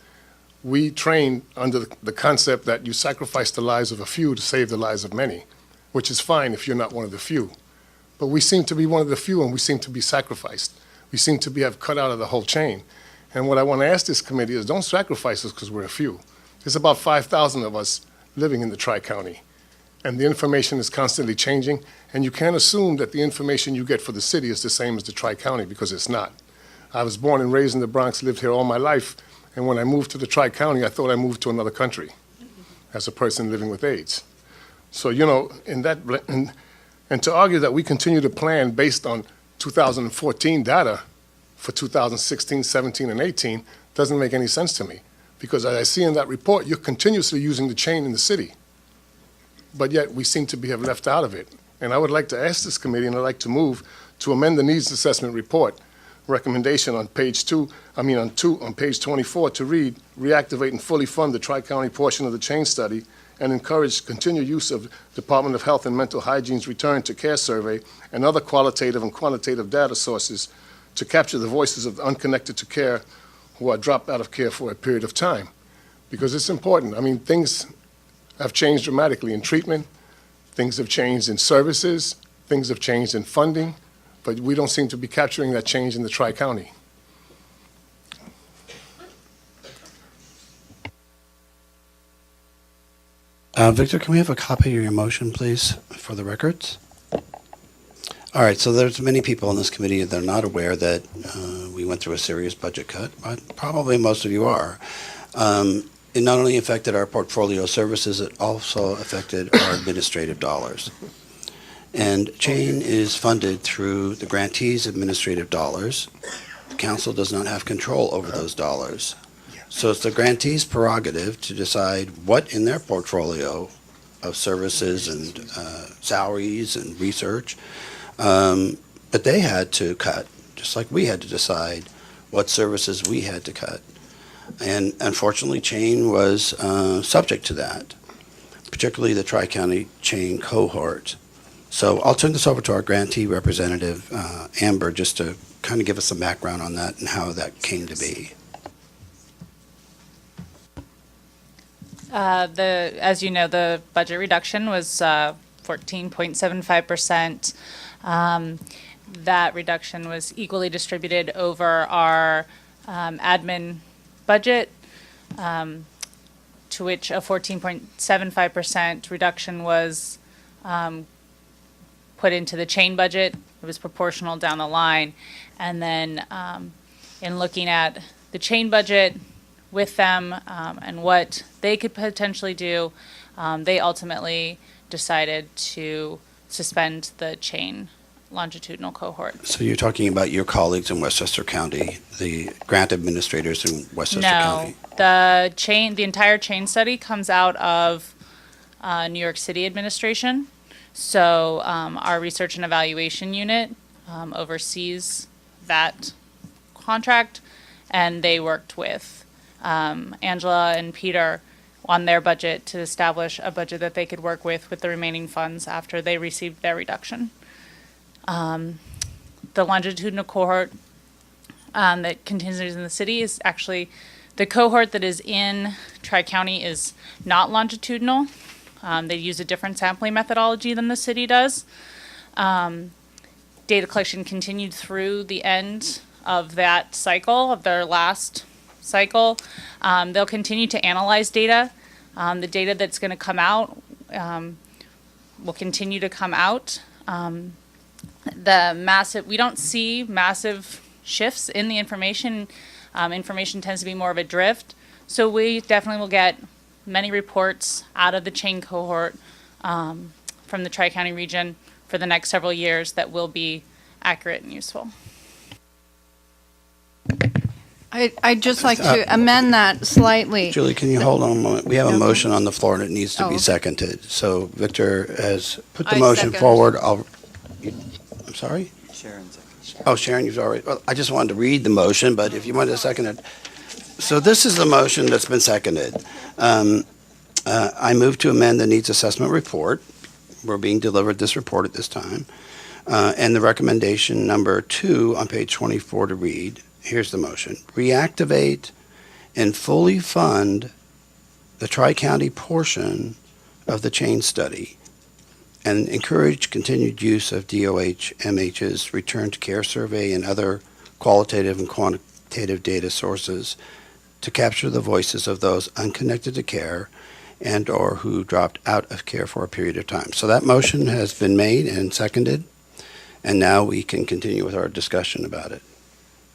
we trained under the concept that you sacrifice the lives of a few to save the lives of many, which is fine if you're not one of the few. But we seem to be one of the few, and we seem to be sacrificed. We seem to be have cut out of the whole chain. And what I want to ask this committee is, don't sacrifice us because we're a few. There's about 5,000 of us living in the Tri-County, and the information is constantly changing, and you can't assume that the information you get for the city is the same as the Tri-County, because it's not. I was born and raised in the Bronx, lived here all my life, and when I moved to the Tri-County, I thought I moved to another country as a person living with AIDS. So, you know, and to argue that we continue to plan based on 2014 data for 2016, 17, and 18 doesn't make any sense to me. Because as I see in that report, you're continuously using the chain in the city. But yet we seem to have left out of it. And I would like to ask this committee, and I'd like to move to amend the needs assessment report recommendation on page on page 24 to read, reactivate and fully fund the Tri-County portion of the chain study and encourage continued use of Department of Health and Mental Hygiene's Return to Care Survey and other qualitative and quantitative data sources to capture the voices of the unconnected to care who are dropped out of care for a period of time. Because it's important. I mean, things have changed dramatically in treatment, things have changed in services, things have changed in funding, but we don't seem to be capturing that change in the Tri-County. Victor, can we have a copy of your motion, please, for the records? All right, so there's many people in this committee that are not aware that we went through a serious budget cut, but probably most of you are. It not only affected our portfolio services, it also affected our administrative dollars. And Chain is funded through the grantees' administrative dollars. The council does not have control over those dollars. So it's the grantees' prerogative to decide what in their portfolio of services and salaries and research that they had to cut, just like we had to decide what services we had to cut. And unfortunately, Chain was subject to that, particularly the Tri-County Chain cohort. So I'll turn this over to our grantee representative, Amber, just to kind of give us some background on that and how that came to be. As you know, the budget reduction was 14.75%. That reduction was equally distributed over our admin budget, to which a 14.75% reduction was put into the Chain budget. It was proportional down the line. And then in looking at the Chain budget with them and what they could potentially do, they ultimately decided to suspend the Chain longitudinal cohort. So you're talking about your colleagues in Westchester County, the grant administrators in Westchester County? No, the entire Chain study comes out of New York City administration. So our research and evaluation unit oversees that contract, and they worked with Angela and Peter on their budget to establish a budget that they could work with the remaining funds after they received their reduction. The longitudinal cohort that continues in the city is actually the cohort that is in Tri-County is not longitudinal. They use a different sampling methodology than the city does. Data collection continued through the end of that cycle, of their last cycle. They'll continue to analyze data. The data that's going to come out will continue to come out. We don't see massive shifts in the information. Information tends to be more of a drift. So we definitely will get many reports out of the Chain cohort from the Tri-County region for the next several years that will be accurate and useful. I'd just like to amend that slightly. Julie, can you hold on a moment? We have a motion on the floor and it needs to be seconded. So Victor has put the motion forward. I'm sorry? Sharon. Oh, Sharon, you've already, well, I just wanted to read the motion, but if you want to second it. So this is the motion that's been seconded. I move to amend the needs assessment report. We're being delivered this report at this time. And the recommendation number 2 on page 24 to read. Here's the motion. Reactivate and fully fund the Tri-County portion of the Chain study and encourage continued use of DOH-MH's return to care survey and other qualitative and quantitative data sources to capture the voices of those unconnected to care and or who dropped out of care for a period of time. So that motion has been made and seconded, and now we can continue with our discussion about it.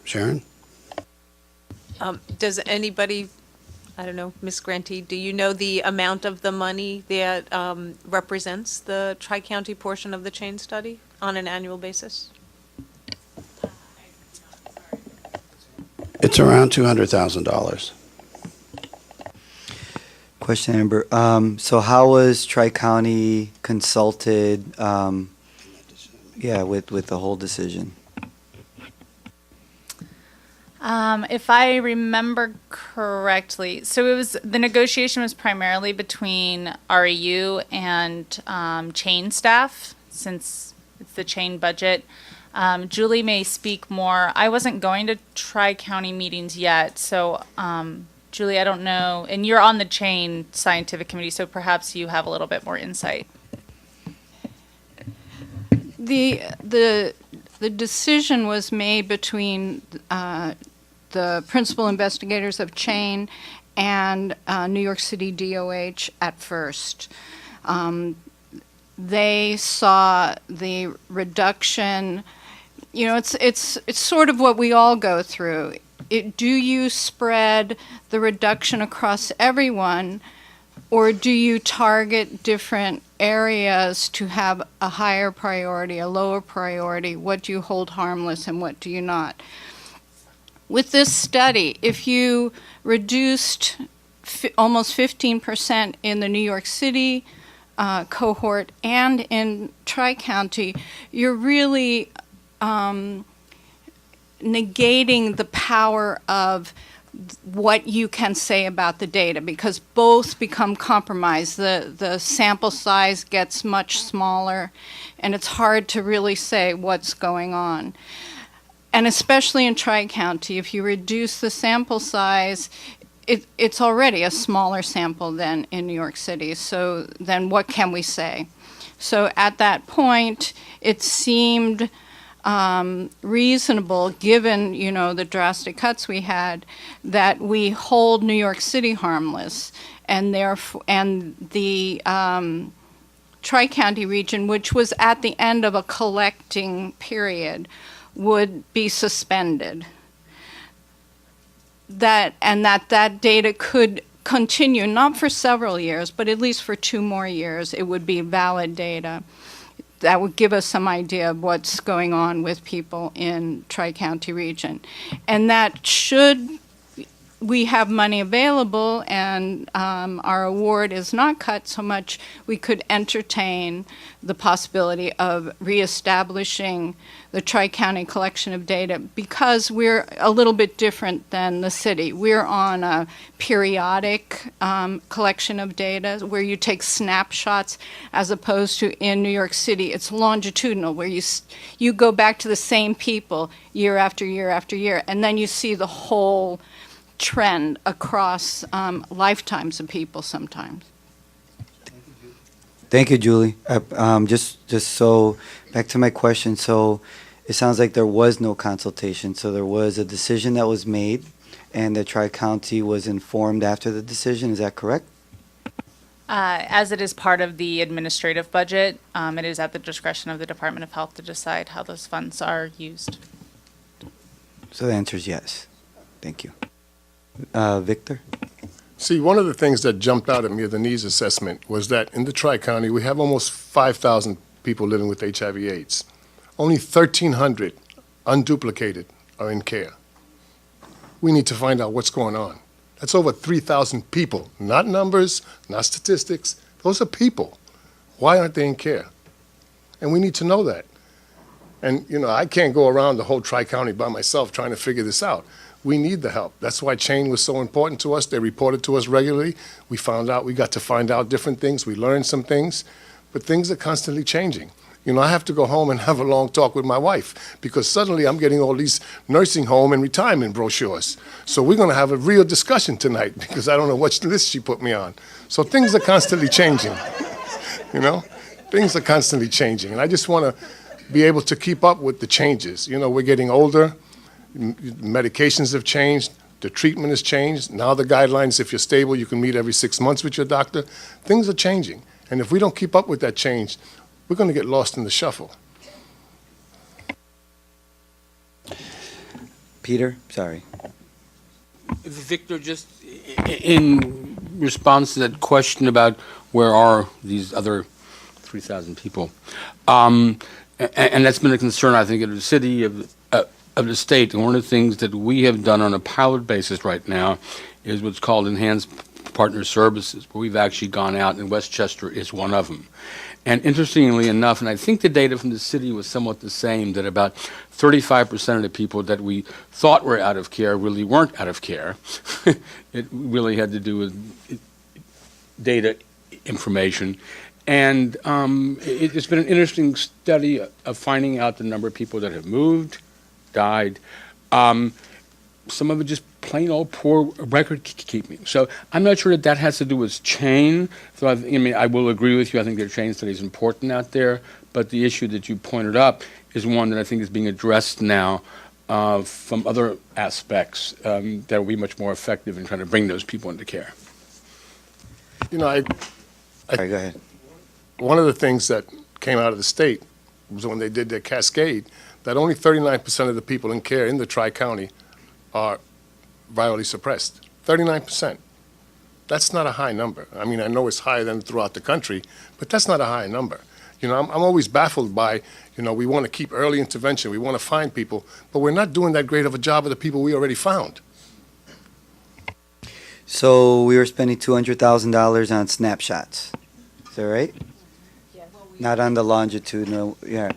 Sharon? Does anybody, I don't know, Ms. Grantee, do you know the amount of the money that represents the Tri-County portion of the Chain study on an annual basis? It's around $200,000. Question, Amber. So how was Tri-County consulted, with the whole decision? If I remember correctly, so the negotiation was primarily between REU and Chain staff, since it's the Chain budget. Julie may speak more. I wasn't going to Tri-County meetings yet, so Julie, I don't know. And you're on the Chain scientific committee, so perhaps you have a little bit more insight. The decision was made between the principal investigators of Chain and New York City DOH at first. They saw the reduction. You know, it's sort of what we all go through. Do you spread the reduction across everyone, or do you target different areas to have a higher priority, a lower priority? What do you hold harmless and what do you not? With this study, if you reduced almost 15% in the New York City cohort and in Tri-County, you're really negating the power of what you can say about the data, because both become compromised. The sample size gets much smaller, and it's hard to really say what's going on. And especially in Tri-County, if you reduce the sample size, it's already a smaller sample than in New York City. So then what can we say? So at that point, it seemed reasonable, given, you know, the drastic cuts we had, that we hold New York City harmless, and therefore, and the Tri-County region, which was at the end of a collecting period, would be suspended. That data could continue, not for several years, but at least for 2 more years. It would be valid data. That would give us some idea of what's going on with people in Tri-County region. And that should we have money available and our award is not cut so much, we could entertain the possibility of reestablishing the Tri-County collection of data, because we're a little bit different than the city. We're on a periodic collection of data where you take snapshots, as opposed to in New York City, it's longitudinal, where you go back to the same people year after year after year, and then you see the whole trend across lifetimes of people sometimes. Thank you, Julie. Just so, back to my question, so it sounds like there was no consultation, so there was a decision that was made, and the Tri-County was informed after the decision, is that correct? As it is part of the administrative budget, it is at the discretion of the Department of Health to decide how those funds are used. So the answer is yes. Thank you. Victor? See, one of the things that jumped out at me of the needs assessment was that in the Tri-County, we have almost 5,000 people living with HIV/AIDS. Only 1,300 unduplicated are in care. We need to find out what's going on. That's over 3,000 people, not numbers, not statistics. Those are people. Why aren't they in care? And we need to know that. And, you know, I can't go around the whole Tri-County by myself trying to figure this out. We need the help. That's why Chain was so important to us. They reported to us regularly. We got to find out different things. We learned some things, but things are constantly changing. You know, I have to go home and have a long talk with my wife, because suddenly I'm getting all these nursing home and retirement brochures. So we're going to have a real discussion tonight, because I don't know which list she put me on. So things are constantly changing, you know? Things are constantly changing, and I just want to be able to keep up with the changes. You know, we're getting older. Medications have changed, the treatment has changed. Now the guidelines, if you're stable, you can meet every 6 months with your doctor. Things are changing. And if we don't keep up with that change, we're going to get lost in the shuffle. Peter, sorry. Victor, just in response to that question about where are these other 3,000 people, and that's been a concern, I think, of the city, of the state. And one of the things that we have done on a pilot basis right now is what's called enhanced partner services, where we've actually gone out, and Westchester is one of them. And interestingly enough, and I think the data from the city was somewhat the same, that about 35% of the people that we thought were out of care really weren't out of care. It really had to do with data information. And it's been an interesting study of finding out the number of people that have moved, died. some of it just plain old poor record keeping. So I'm not sure that that has to do with chain. So I mean, I will agree with you. I think that chain study is important out there. But the issue that you pointed up is one that I think is being addressed now from other aspects that will be much more effective in trying to bring those people into care. You know, Go ahead. one of the things that came out of the state was when they did their cascade, that only 39% of the people in care in the Tri-County are virally suppressed. 39%. That's not a high number. I mean, I know it's higher than throughout the country, but that's not a high number. You know, I'm always baffled by, you know, we want to keep early intervention, we want to find people, but we're not doing that great of a job of the people we already found. So we were spending $200,000 on snapshots. Is that right? Not on the longitudinal, yeah.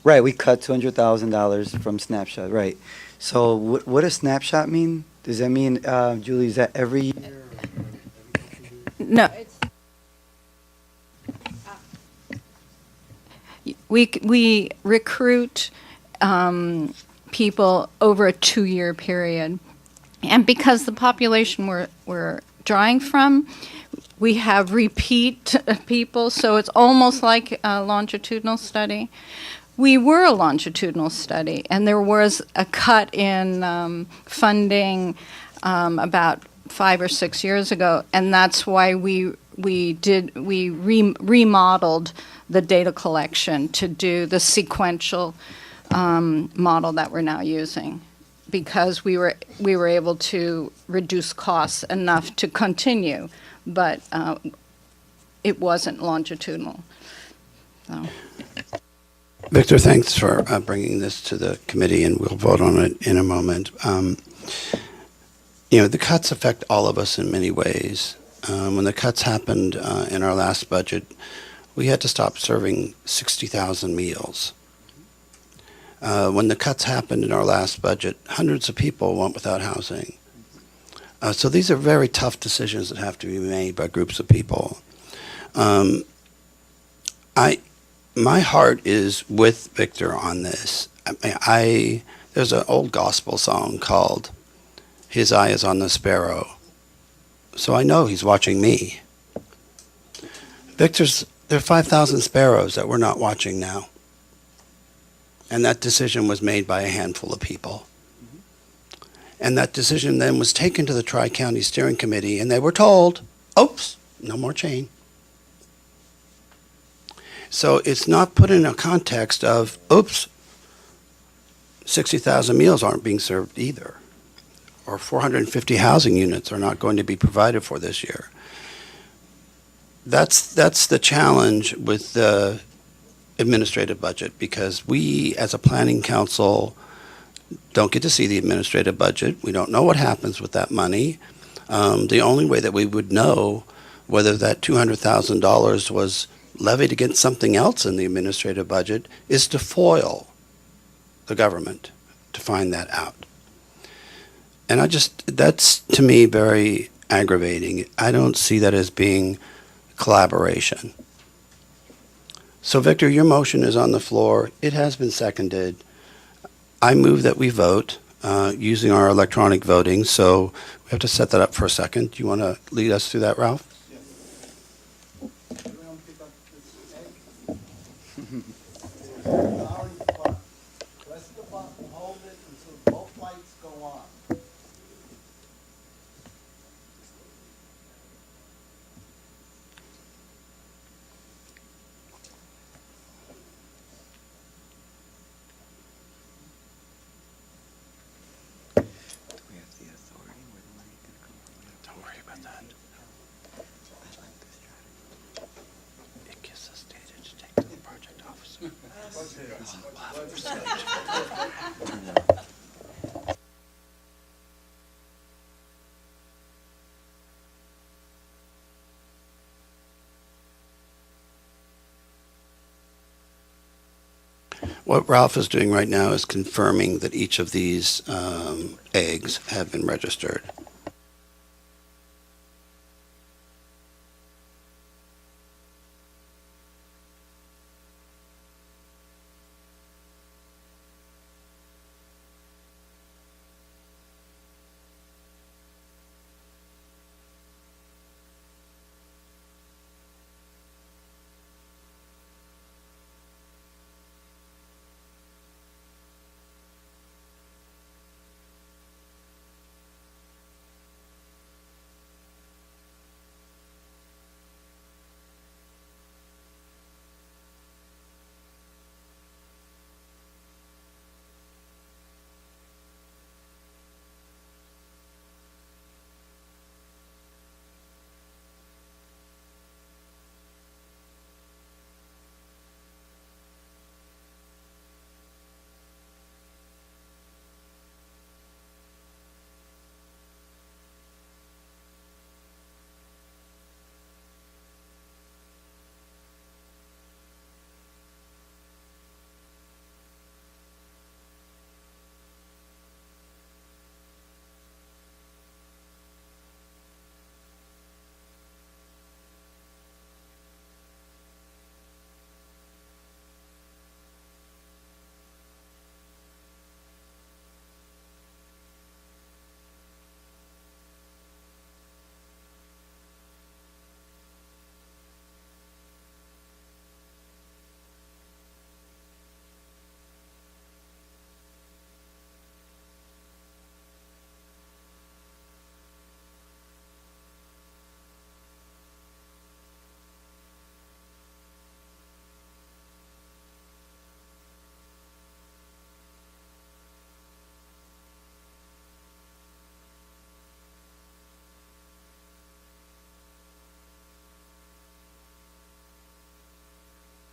Right, we cut $200,000 from snapshot, right. So what does snapshot mean? Does that mean, Julie, is that every year? No. We recruit people over a 2-year period. And because the population we're drawing from, we have repeat people, so it's almost like a longitudinal study. We were a longitudinal study, and there was a cut in funding about 5 or 6 years ago, and that's why we remodeled the data collection to do the sequential model that we're now using, because we were able to reduce costs enough to continue, but it wasn't longitudinal. So. Victor, thanks for bringing this to the committee, and we'll vote on it in a moment. You know, the cuts affect all of us in many ways. When the cuts happened in our last budget, we had to stop serving 60,000 meals. When the cuts happened in our last budget, hundreds of people went without housing. So these are very tough decisions that have to be made by groups of people. My heart is with Victor on this. There's an old gospel song called "His Eye is on the Sparrow," so I know he's watching me. There are 5,000 sparrows that we're not watching now. And that decision was made by a handful of people. And that decision then was taken to the Tri-County Steering Committee, and they were told, oops, no more chain. So it's not put in a context of, oops, 60,000 meals aren't being served either, or 450 housing units are not going to be provided for this year. That's the challenge with the administrative budget, because we, as a planning council, don't get to see the administrative budget. We don't know what happens with that money. The only way that we would know whether that $200,000 was levied against something else in the administrative budget is to foil the government to find that out. And that's to me very aggravating. I don't see that as being collaboration. So Victor, your motion is on the floor. It has been seconded. I move that we vote using our electronic voting. So we have to set that up for a second. Do you want to lead us through that, Ralph? What Ralph is doing right now is confirming that each of these eggs have been registered.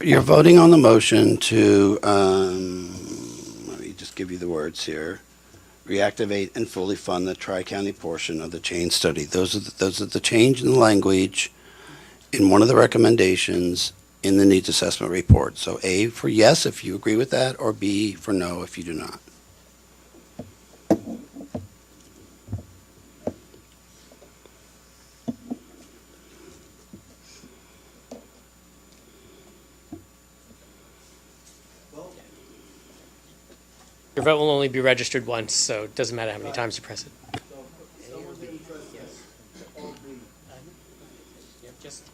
You're voting on the motion to, let me just give you the words here. Reactivate and fully fund the Tri-County portion of the change study. Those are the change in the language in one of the recommendations in the needs assessment report. So A for yes, if you agree with that, or B for no, if you do not. Your vote will only be registered once, so it doesn't matter how many times you press it.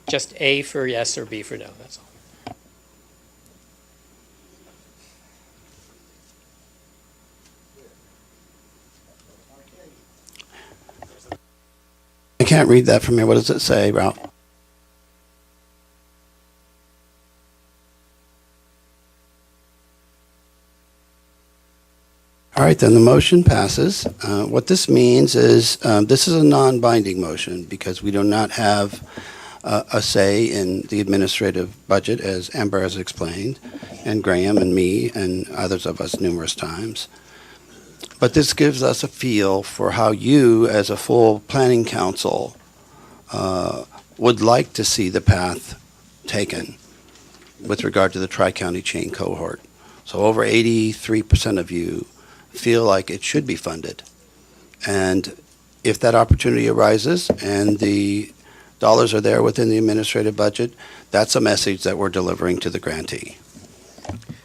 Just A for yes or B for no, that's all. I can't read that from here. What does it say, Ralph? All right, then the motion passes. What this means is this is a non-binding motion because we do not have a say in the administrative budget, as Amber has explained, and Graham and me and others of us numerous times. But this gives us a feel for how you, as a full planning council, would like to see the path taken with regard to the Tri-County chain cohort. So over 83% of you feel like it should be funded. And if that opportunity arises and the dollars are there within the administrative budget, that's a message that we're delivering to the grantee.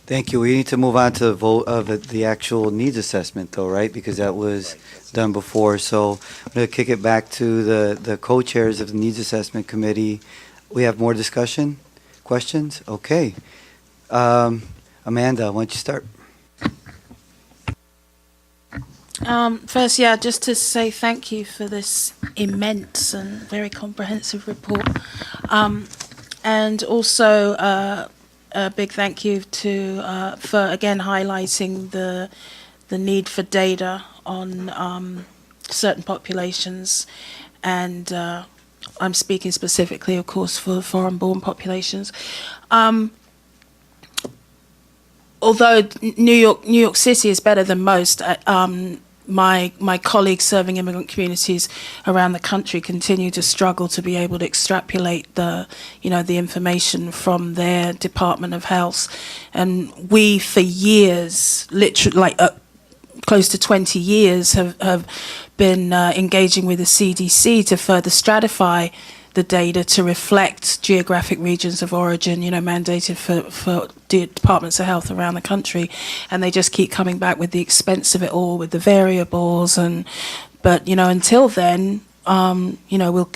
Thank you. We need to move on to the vote of the actual needs assessment, though, right? Because that was done before. So I'm going to kick it back to the co-chairs of the Needs Assessment Committee. We have more discussion? Questions? Okay. Amanda, why don't you start? First, just to say thank you for this immense and very comprehensive report. And also a big thank you to for again highlighting the need for data on certain populations, and I'm speaking specifically, of course, for foreign-born populations. Although New York City is better than most, my colleagues serving immigrant communities around the country continue to struggle to be able to extrapolate the information from their Department of Health, and we for years, literally close to 20 years, have been engaging with the CDC to further stratify the data to reflect geographic regions of origin, mandated for departments of health around the country, and they just keep coming back with the expense of it all, with the variables, but until then, we'll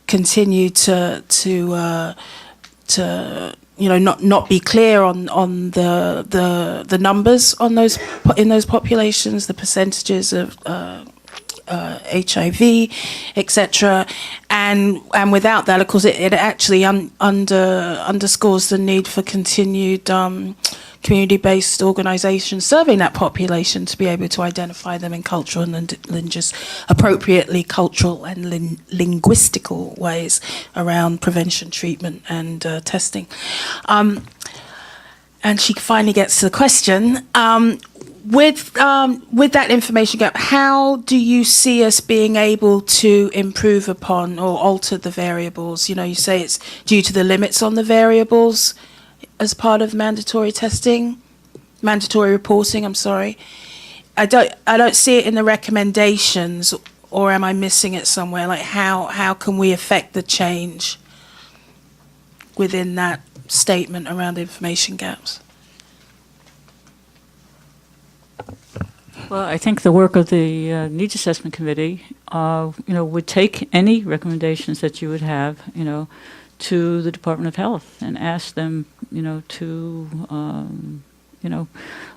continue to not be clear on the numbers on in those populations, the percentages of HIV, etc. And without that, of course, it actually underscores the need for continued community-based organisations serving that population to be able to identify them in cultural and just appropriately cultural and linguistical ways around prevention, treatment, and testing. And she finally gets to the question. With that information gap, how do you see us being able to improve upon or alter the variables? You say it's due to the limits on the variables as part of mandatory reporting. I'm sorry. I don't see it in the recommendations, or am I missing it somewhere? Like how can we affect the change within that statement around information gaps? Well, I think the work of the Needs Assessment Committee, would take any recommendations that you would have, to the Department of Health and ask them, to,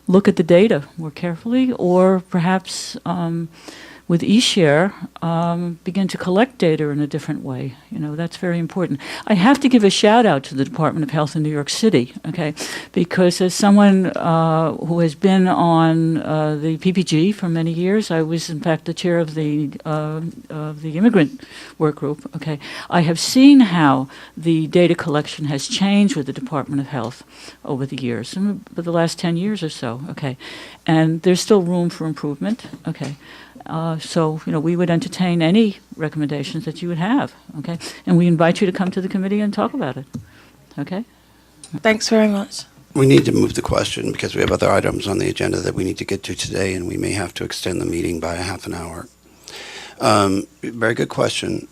look at the data more carefully, or perhaps with eShare, begin to collect data in a different way. You know, that's very important. I have to give a shout out to the Department of Health in New York City, okay, because as someone who has been on the PPG for many years, I was in fact the chair of the immigrant work group, okay, I have seen how the data collection has changed with the Department of Health over the years, for the last 10 years or so, okay, and there's still room for improvement, okay. So, you know, we would entertain any recommendations that you would have, okay? And we invite you to come to the committee and talk about it, okay? Thanks very much. We need to move the question because we have other items on the agenda that we need to get to today, and we may have to extend the meeting by a half an hour. Very good question.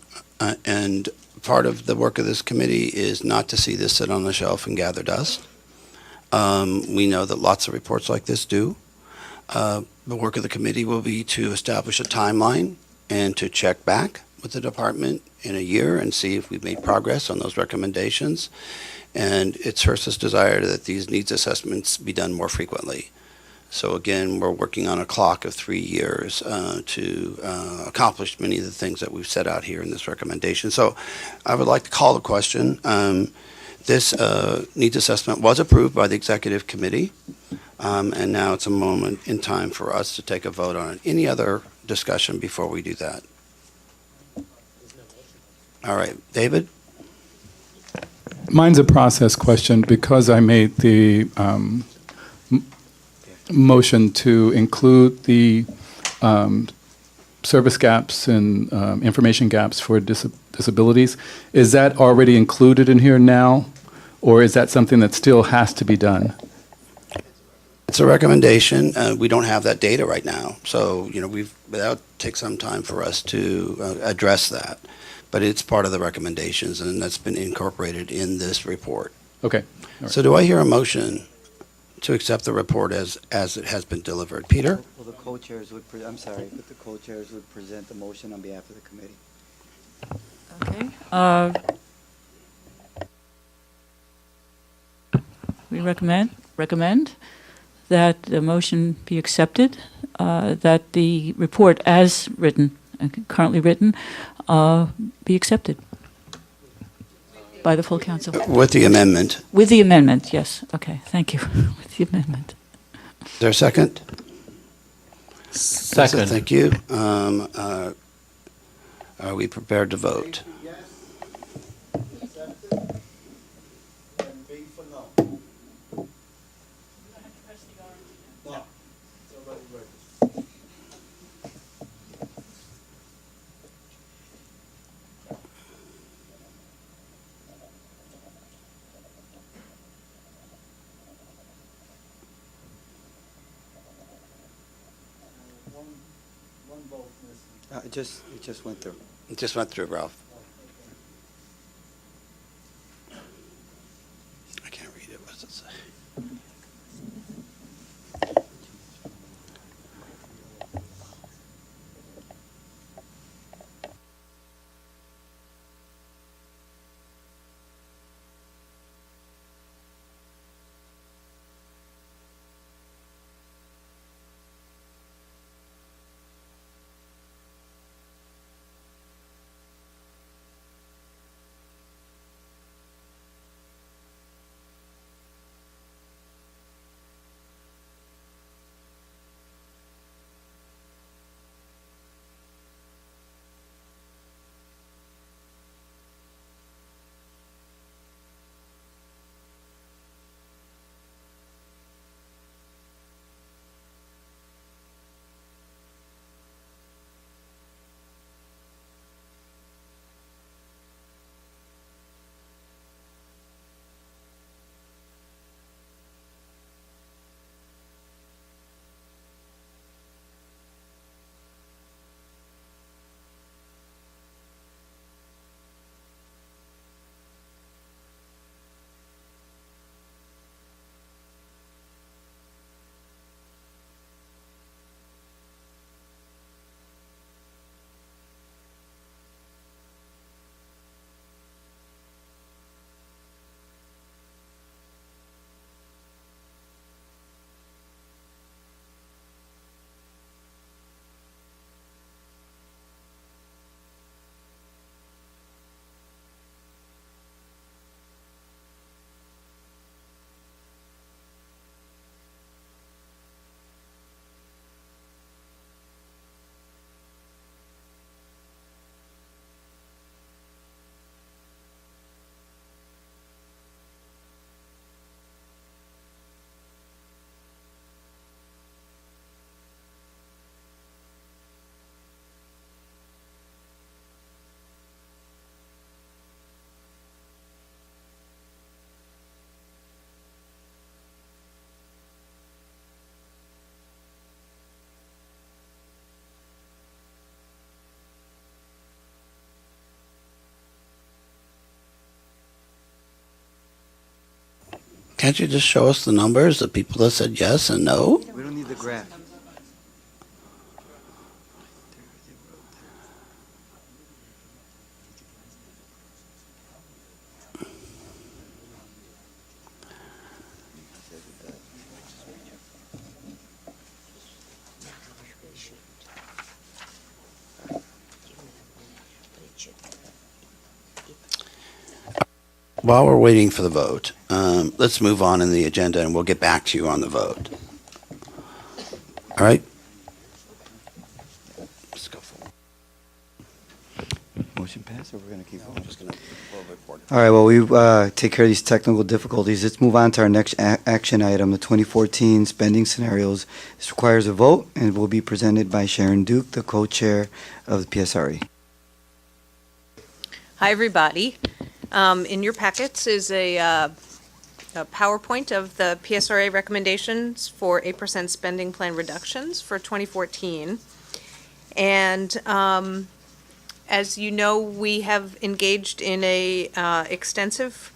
And part of the work of this committee is not to see this sit on the shelf and gather dust. We know that lots of reports like this do. The work of the committee will be to establish a timeline and to check back with the department in a year and see if we've made progress on those recommendations. And it's HRSA's desire that these needs assessments be done more frequently. So again, we're working on a clock of 3 years to accomplish many of the things that we've set out here in this recommendation. So I would like to call the question. This needs assessment was approved by the executive committee. And now it's a moment in time for us to take a vote on it. Any other discussion before we do that? All right, David? Mine's a process question because I made the motion to include the service gaps and information gaps for disabilities. Is that already included in here now, or is that something that still has to be done? It's a recommendation. We don't have that data right now. So, you know, that'll take some time for us to address that. But it's part of the recommendations, and that's been incorporated in this report. Okay. All right. So do I hear a motion to accept the report as it has been delivered? Peter? Well, the co-chairs would, I'm sorry, but the co-chairs would present the motion on behalf of the committee. Okay. We recommend that the motion be accepted, that the report as written, currently written, be accepted by the full council. With the amendment. With the amendment, yes. Okay, thank you. With the amendment. Is there a second? Second. Thank you. Are we prepared to vote? It just went through. It just went through, Ralph. I can't read it. What does it say? Can't you just show us the numbers, the people that said yes and no? We don't need the graph. While we're waiting for the vote, let's move on in the agenda and we'll get back to you on the vote. All right? Let's go forward. Motion passed, or we're going to keep going? We'll report. All right, well, we take care of these technical difficulties. Let's move on to our next action item, the 2014 spending scenarios. This requires a vote and will be presented by Sharon Duke, the co-chair of the PSRE. Hi, everybody. In your packets is a PowerPoint of the PSRA recommendations for 8% spending plan reductions for 2014. And as you know, we have engaged in a extensive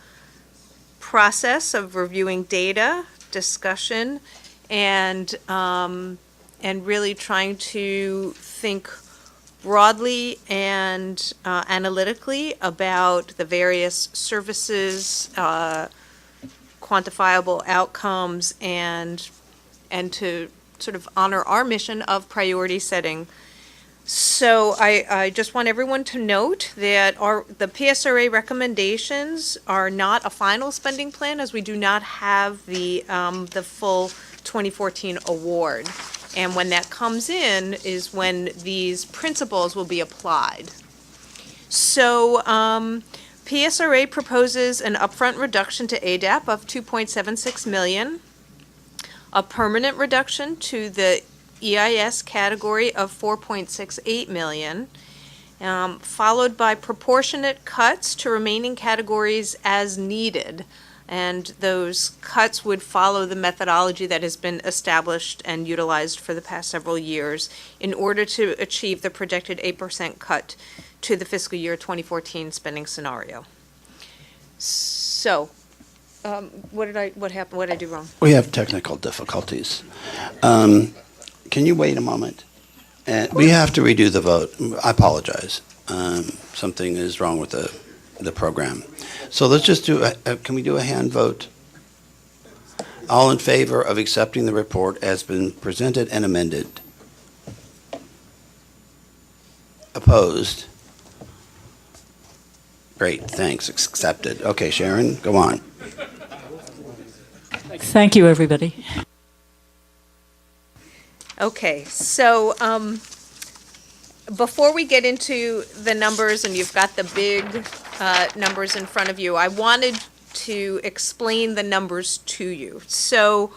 process of reviewing data, discussion, and really trying to think broadly and analytically about the various services, quantifiable outcomes, and to sort of honor our mission of priority setting. So I just want everyone to note that the PSRA recommendations are not a final spending plan, as we do not have the full 2014 award. And when that comes in is when these principles will be applied. So PSRA proposes an upfront reduction to ADAP of $2.76 million, a permanent reduction to the EIS category of $4.68 million, followed by proportionate cuts to remaining categories as needed. And those cuts would follow the methodology that has been established and utilized for the past several years in order to achieve the projected 8% cut to the fiscal year 2014 spending scenario. So, what happened? What did I do wrong? We have technical difficulties. Can you wait a moment? We have to redo the vote. I apologize. Something is wrong with the program. So let's just do can we do a hand vote? All in favor of accepting the report as been presented and amended? Opposed? Great, thanks, accepted. Okay, Sharon, go on. Thank you, everybody. Okay, so before we get into the numbers, and you've got the big numbers in front of you, I wanted to explain the numbers to you. So,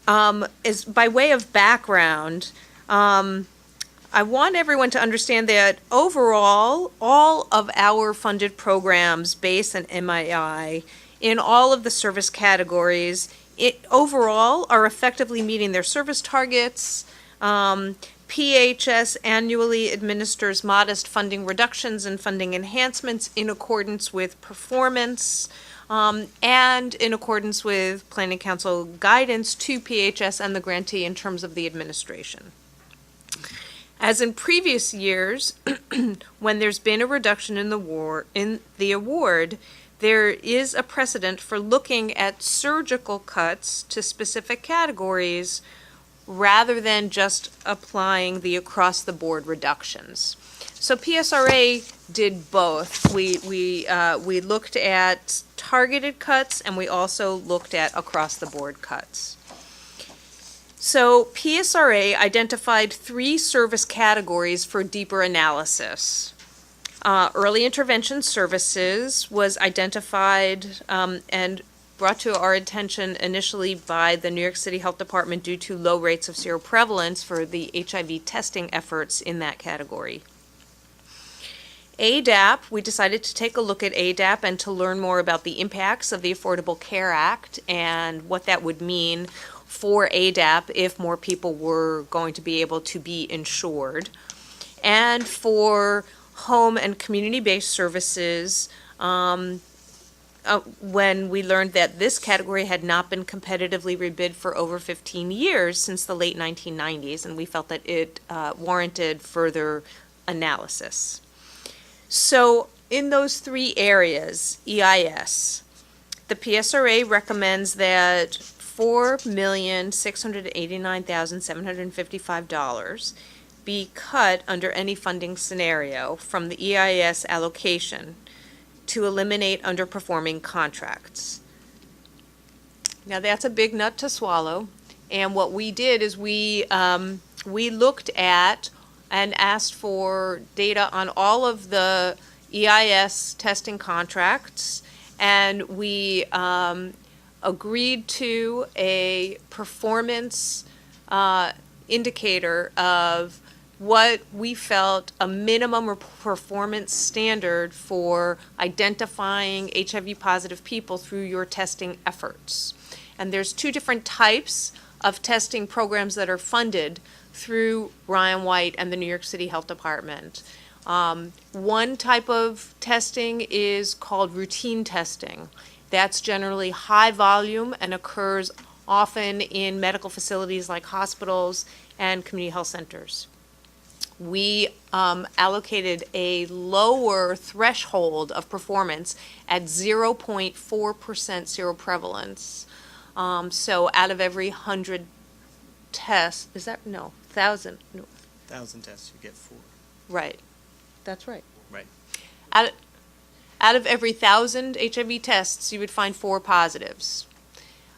as by way of background, I want everyone to understand that overall, all of our funded programs, base and MII, in all of the service categories, overall are effectively meeting their service targets. PHS annually administers modest funding reductions and funding enhancements in accordance with performance and in accordance with Planning Council guidance to PHS and the grantee in terms of the administration. As in previous years, when there's been a reduction in the award, there is a precedent for looking at surgical cuts to specific categories rather than just applying the across-the-board reductions. So PSRA did both. We looked at targeted cuts, and we also looked at across-the-board cuts. So PSRA identified 3 service categories for deeper analysis. Early intervention services was identified and brought to our attention initially by the New York City Health Department due to low rates of seroprevalence for the HIV testing efforts in that category. ADAP, we decided to take a look at ADAP and to learn more about the impacts of the Affordable Care Act and what that would mean for ADAP if more people were going to be able to be insured. And for home and community-based services, when we learned that this category had not been competitively rebid for over 15 years since the late 1990s, and we felt that it warranted further analysis. So in those three areas, EIS, the PSRA recommends that $4,689,755 be cut under any funding scenario from the EIS allocation to eliminate underperforming contracts. Now that's a big nut to swallow, and what we did is we looked at and asked for data on all of the EIS testing contracts, and we agreed to a performance indicator of what we felt a minimum performance standard for identifying HIV-positive people through your testing efforts. And there's two different types of testing programs that are funded through Ryan White and the New York City Health Department. One type of testing is called routine testing. That's generally high volume and occurs often in medical facilities like hospitals and community health centers. We allocated a lower threshold of performance at 0.4% seroprevalence. So out of every 100 tests, is that, no, 1,000, no. 1,000 tests, you get 4. Right, that's right. Right. Out of every 1,000 HIV tests, you would find 4 positives.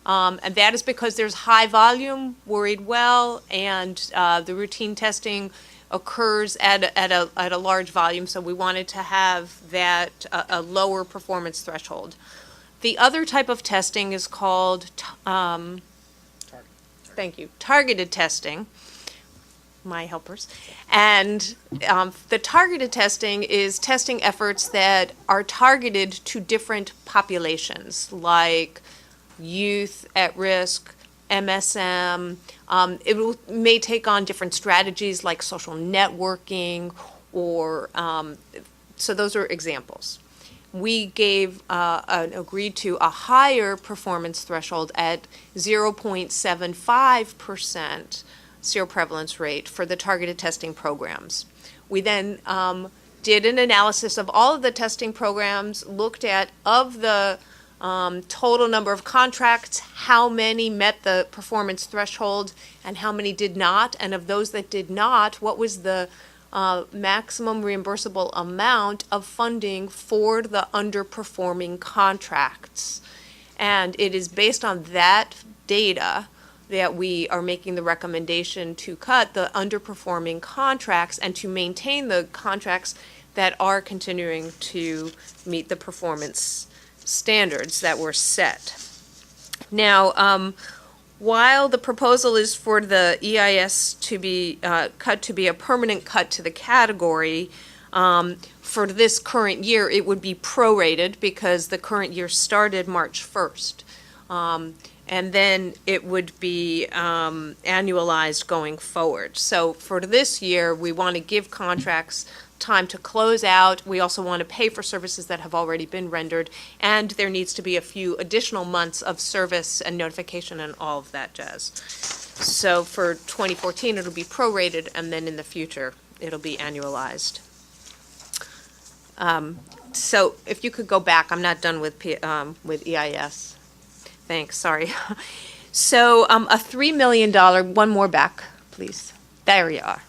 And that is because there's high volume, worried well, and the routine testing occurs at a large volume, so we wanted to have that a lower performance threshold. The other type of testing is called thank you, targeted testing. My helpers. And the targeted testing is testing efforts that are targeted to different populations, like youth at risk, MSM. May take on different strategies like social networking, or so those are examples. We gave agreed to a higher performance threshold at 0.75% seroprevalence rate for the targeted testing programs. We then did an analysis of all of the testing programs, looked at of the total number of contracts, how many met the performance threshold and how many did not, and of those that did not, what was the maximum reimbursable amount of funding for the underperforming contracts. And it is based on that data that we are making the recommendation to cut the underperforming contracts and to maintain the contracts that are continuing to meet the performance standards that were set. Now, while the proposal is for the EIS to be cut to be a permanent cut to the category, for this current year, it would be prorated because the current year started March 1st. And then it would be annualized going forward. So for this year, we want to give contracts time to close out. We also want to pay for services that have already been rendered, and there needs to be a few additional months of service and notification and all of that jazz. So for 2014, it'll be prorated, and then in the future, it'll be annualized. So if you could go back, I'm not done with EIS. Thanks, sorry. So a $3 million, one more back, please. There you are.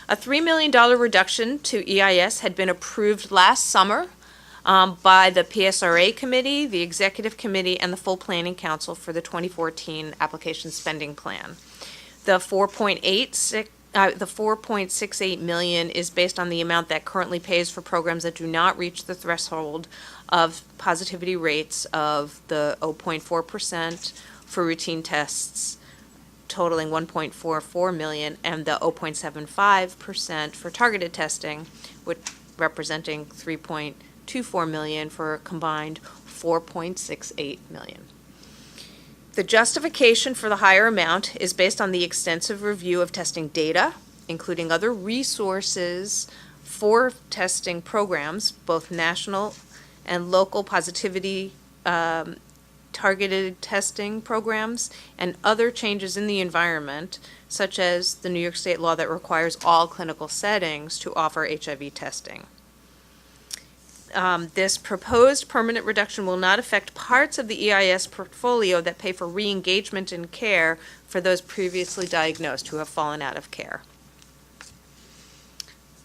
A $3 million reduction to EIS had been approved last summer by the PSRA committee, the executive committee, and the full planning council for the 2014 application spending plan. The $4.68 million is based on the amount that currently pays for programs that do not reach the threshold of positivity rates of the 0.4% for routine tests, totaling $1.44 million, and the 0.75% for targeted testing, which representing $3.24 million, for a combined $4.68 million. The justification for the higher amount is based on the extensive review of testing data, including other resources for testing programs, both national and local positivity targeted testing programs, and other changes in the environment, such as the New York State law that requires all clinical settings to offer HIV testing. This proposed permanent reduction will not affect parts of the EIS portfolio that pay for re-engagement in care for those previously diagnosed who have fallen out of care.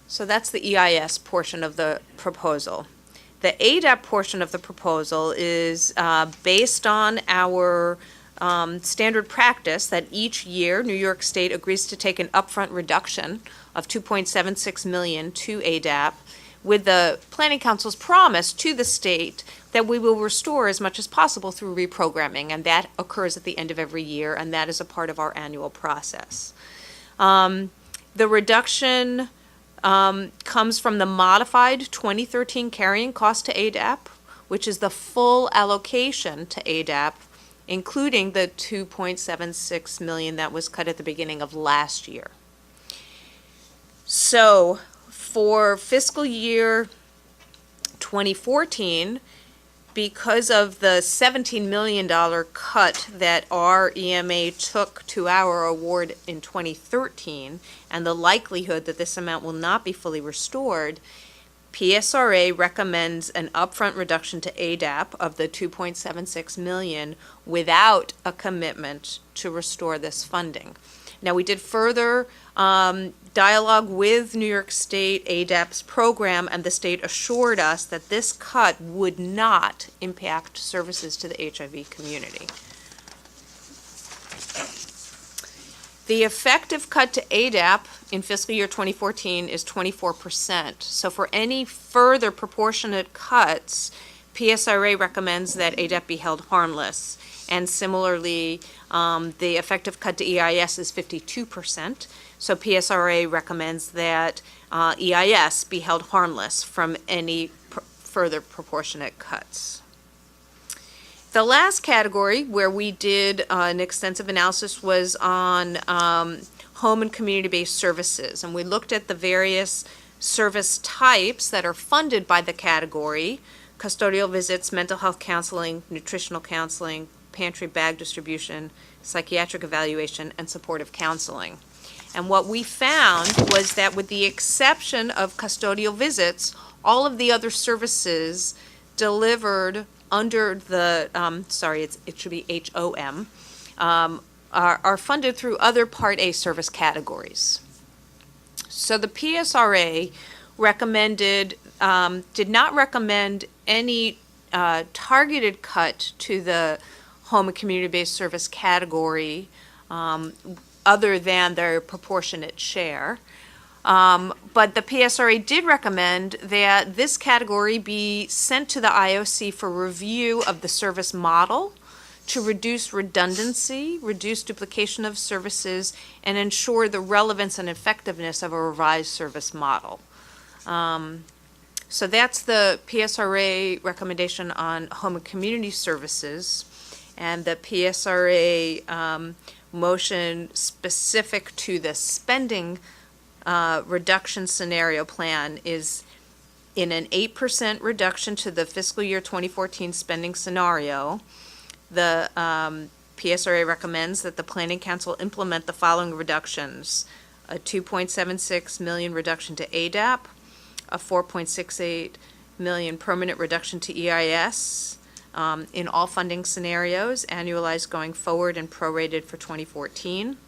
So that's the EIS portion of the proposal. The ADAP portion of the proposal is based on our standard practice that each year New York State agrees to take an upfront reduction of $2.76 million to ADAP, with the Planning Council's promise to the state that we will restore as much as possible through reprogramming, and that occurs at the end of every year, and that is a part of our annual process. The reduction comes from the modified 2013 carrying cost to ADAP, which is the full allocation to ADAP, including the $2.76 million that was cut at the beginning of last year. So for fiscal year 2014, because of the $17 million cut that our EMA took to our award in 2013, and the likelihood that this amount will not be fully restored, PSRA recommends an upfront reduction to ADAP of the $2.76 million without a commitment to restore this funding. Now, we did further dialogue with New York State ADAP's program, and the state assured us that this cut would not impact services to the HIV community. The effective cut to ADAP in fiscal year 2014 is 24%. So for any further proportionate cuts, PSRA recommends that ADAP be held harmless. And similarly, the effective cut to EIS is 52%. So PSRA recommends that EIS be held harmless from any further proportionate cuts. The last category where we did an extensive analysis was on home and community-based services. And we looked at the various service types that are funded by the category: custodial visits, mental health counseling, nutritional counseling, pantry bag distribution, psychiatric evaluation, and supportive counseling. And what we found was that with the exception of custodial visits, all of the other services delivered under the, it should be HOM, are funded through other Part A service categories. So the PSRA recommended, did not recommend any targeted cut to the home and community-based service category other than their proportionate share. But the PSRA did recommend that this category be sent to the IOC for review of the service model to reduce redundancy, reduce duplication of services, and ensure the relevance and effectiveness of a revised service model. So that's the PSRA recommendation on home and community services. And the PSRA motion specific to the spending reduction scenario plan is in an 8% reduction to the fiscal year 2014 spending scenario. The PSRA recommends that the Planning Council implement the following reductions: a $2.76 million reduction to ADAP, a $4.68 million permanent reduction to EIS in all funding scenarios, annualized going forward and prorated for 2014,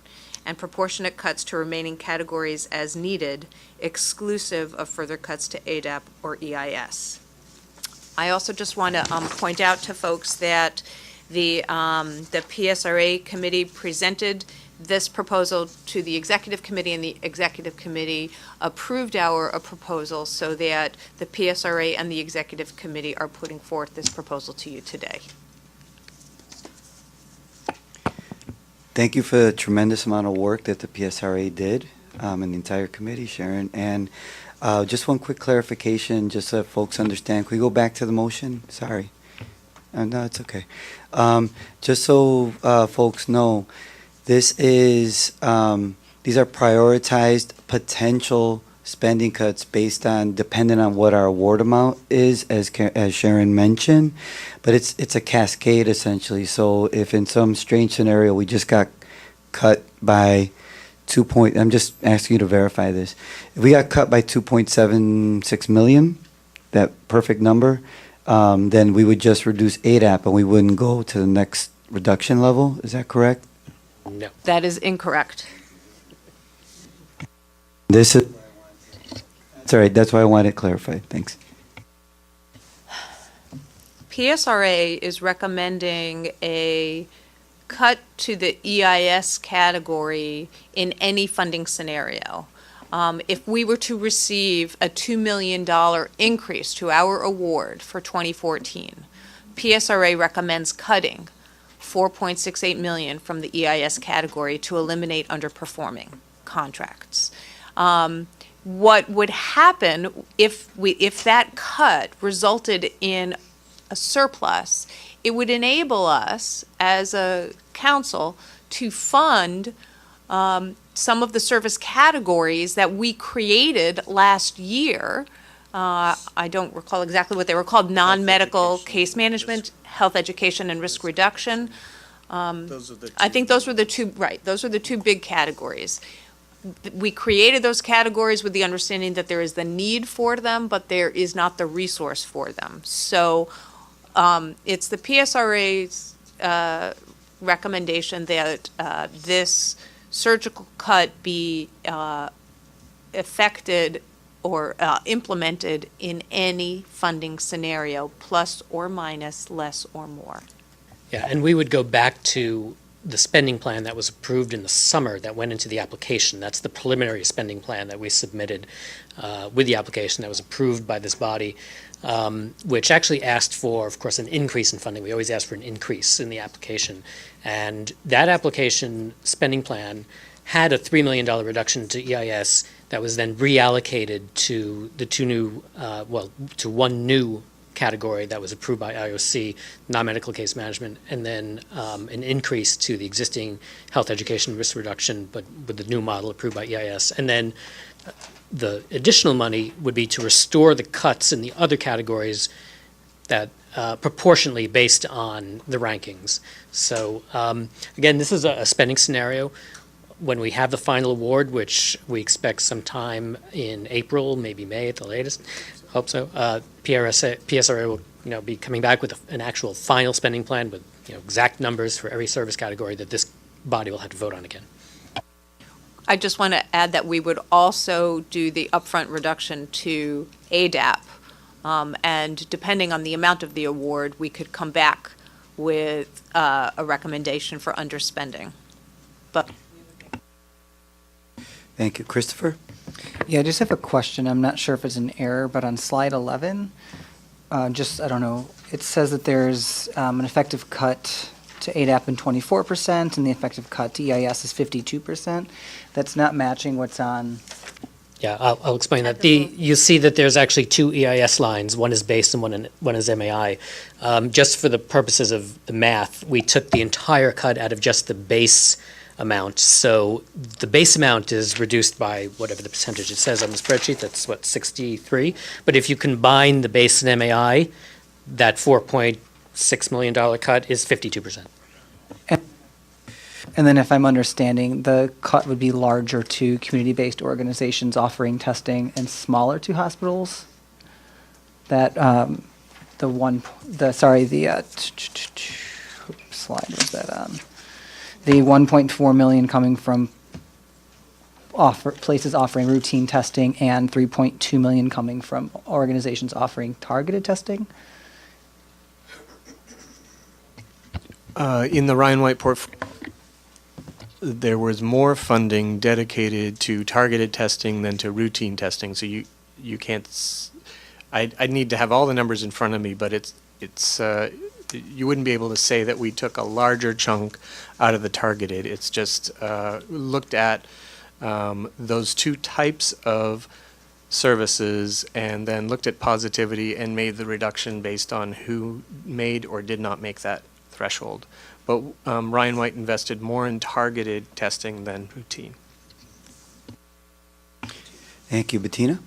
and proportionate cuts to remaining categories as needed, exclusive of further cuts to ADAP or EIS. I also just want to point out to folks that the PSRA committee presented this proposal to the executive committee, and the executive committee approved our proposal, so that the PSRA and the executive committee are putting forth this proposal to you today. Thank you for the tremendous amount of work that the PSRA did, and the entire committee, Sharon. And just one quick clarification, just so folks understand. Can we go back to the motion? Sorry. No, it's okay. Just so folks know, this is these are prioritized potential spending cuts based on, depending on what our award amount is, as Sharon mentioned. But it's a cascade essentially. So if in some strange scenario we just got cut by I'm just asking you to verify this. If we got cut by 2.76 million, that perfect number, then we would just reduce ADAP and we wouldn't go to the next reduction level. Is that correct? No. That is incorrect. This is, that's all right. That's why I wanted it clarified. Thanks. PSRA is recommending a cut to the EIS category in any funding scenario. If we were to receive a $2 million increase to our award for 2014, PSRA recommends cutting $4.68 million from the EIS category to eliminate underperforming contracts. What would happen if that cut resulted in a surplus? It would enable us as a council to fund some of the service categories that we created last year. I don't recall exactly what they were called, non-medical case management, health education, and risk reduction. I think those were the two, right, those were the two big categories. We created those categories with the understanding that there is the need for them, but there is not the resource for them. So it's the PSRA's recommendation that this surgical cut be effected or implemented in any funding scenario, plus or minus, less or more. Yeah, and we would go back to the spending plan that was approved in the summer that went into the application. That's the preliminary spending plan that we submitted with the application that was approved by this body, which actually asked for, of course, an increase in funding. We always ask for an increase in the application. And that application spending plan had a $3 million reduction to EIS that was then reallocated to the two new, to one new category that was approved by IOC, non-medical case management, and then an increase to the existing health education risk reduction, but with the new model approved by EIS. And then the additional money would be to restore the cuts in the other categories that proportionally based on the rankings. So again, this is a spending scenario. When we have the final award, which we expect sometime in April, maybe May at the latest, hope so, PSRA will be coming back with an actual final spending plan with exact numbers for every service category that this body will have to vote on again. I just want to add that we would also do the upfront reduction to ADAP, and depending on the amount of the award, we could come back with a recommendation for underspending. But Thank you. Christopher? Yeah, I just have a question. I'm not sure if it's an error, but on slide 11, I don't know, it says that there's an effective cut to ADAP in 24%, and the effective cut to EIS is 52%. That's not matching what's on. Yeah, I'll explain that. You see that there's actually two EIS lines. One is base and one is MAI. Just for the purposes of the math, we took the entire cut out of just the base amount. So the base amount is reduced by whatever the percentage it says on the spreadsheet. That's what, 63? But if you combine the base and MAI, that $4.6 million cut is 52%. And then if I'm understanding, the cut would be larger to community-based organizations offering testing and smaller to hospitals? That, slide was that on? The 1.4 million coming from places offering routine testing and 3.2 million coming from organizations offering targeted testing? In the Ryan White portfolio, there was more funding dedicated to targeted testing than to routine testing. So you can't. I'd need to have all the numbers in front of me, but it's you wouldn't be able to say that we took a larger chunk out of the targeted. It's just looked at those two types of services and then looked at positivity and made the reduction based on who made or did not make that threshold. But Ryan White invested more in targeted testing than routine. Thank you. Bettina?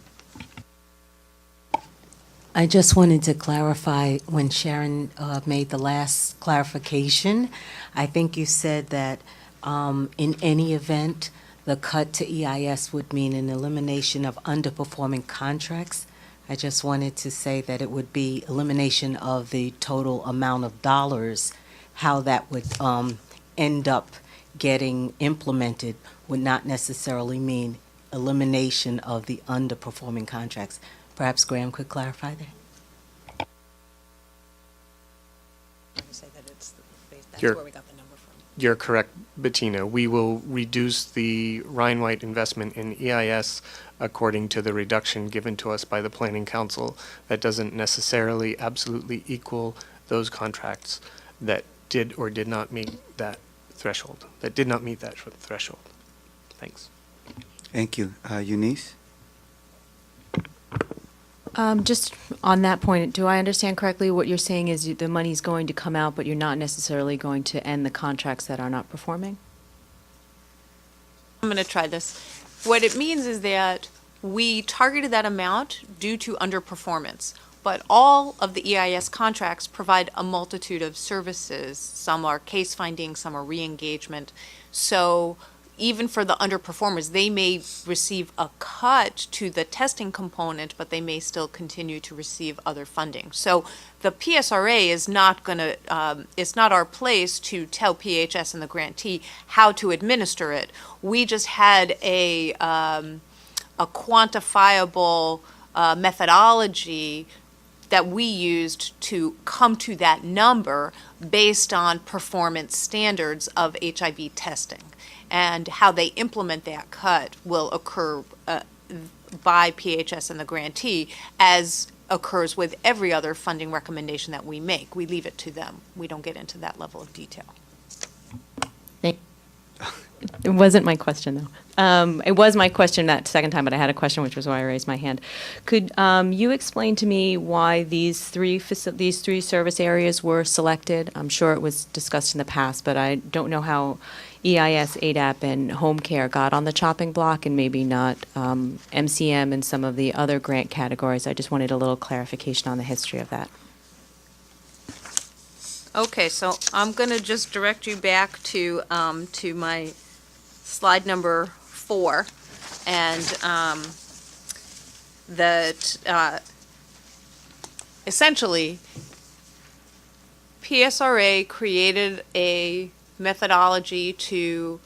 I just wanted to clarify when Sharon made the last clarification. I think you said that in any event, the cut to EIS would mean an elimination of underperforming contracts. I just wanted to say that it would be elimination of the total amount of dollars. How that would end up getting implemented would not necessarily mean elimination of the underperforming contracts. Perhaps Graham could clarify that? You're correct, Bettina. We will reduce the Ryan White investment in EIS according to the reduction given to us by the Planning Council. That doesn't necessarily absolutely equal those contracts that did or did not meet that threshold, threshold. Thanks. Thank you. Eunice? Just on that point, do I understand correctly what you're saying is the money's going to come out, but you're not necessarily going to end the contracts that are not performing? I'm going to try this. What it means is that we targeted that amount due to underperformance, but all of the EIS contracts provide a multitude of services. Some are case finding, some are re-engagement. So even for the underperformers, they may receive a cut to the testing component, but they may still continue to receive other funding. So the PSRA is not going to, it's not our place to tell PHS and the grantee how to administer it. We just had a quantifiable methodology that we used to come to that number based on performance standards of HIV testing. And how they implement that cut will occur by PHS and the grantee, as occurs with every other funding recommendation that we make. We leave it to them. We don't get into that level of detail. It wasn't my question, though. It was my question that second time, but I had a question, which was why I raised my hand. Could you explain to me why these three service areas were selected? I'm sure it was discussed in the past, but I don't know how EIS, ADAP, and home care got on the chopping block, and maybe not MCM and some of the other grant categories. I just wanted a little clarification on the history of that. Okay, so I'm going to just direct you back to my slide number 4, and that essentially PSRA created a methodology to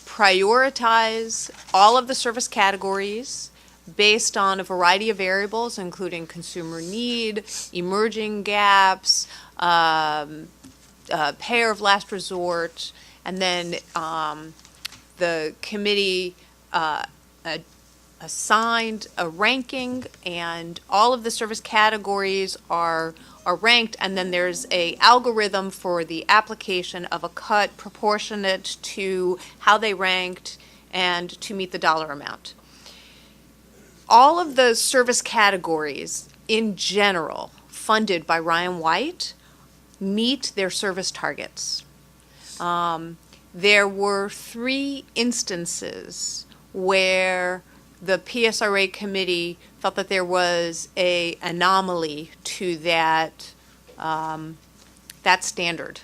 prioritize all of the service categories based on a variety of variables, including consumer need, emerging gaps, payer of last resort, and then the committee assigned a ranking, and all of the service categories are ranked, and then there's a algorithm for the application of a cut proportionate to how they ranked and to meet the dollar amount. All of the service categories in general funded by Ryan White meet their service targets. There were 3 instances where the PSRA committee felt that there was an anomaly to that standard.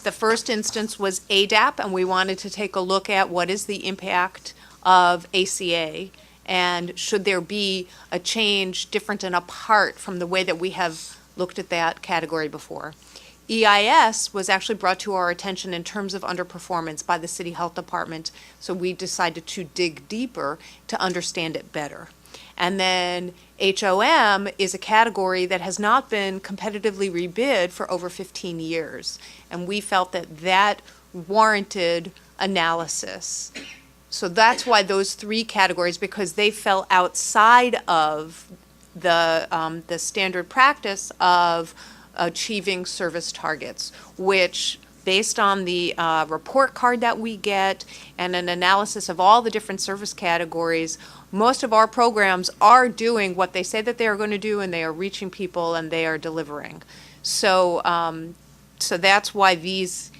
The first instance was ADAP, and we wanted to take a look at what is the impact of ACA, and should there be a change different and apart from the way that we have looked at that category before. EIS was actually brought to our attention in terms of underperformance by the City Health Department, so we decided to dig deeper to understand it better. And then HOM is a category that has not been competitively rebid for over 15 years, and we felt that that warranted analysis. So that's why those 3 categories, because they fell outside of the standard practice of achieving service targets, which, based on the report card that we get and an analysis of all the different service categories, most of our programs are doing what they say that they are going to do, and they are reaching people and they are delivering. So, so that's why these.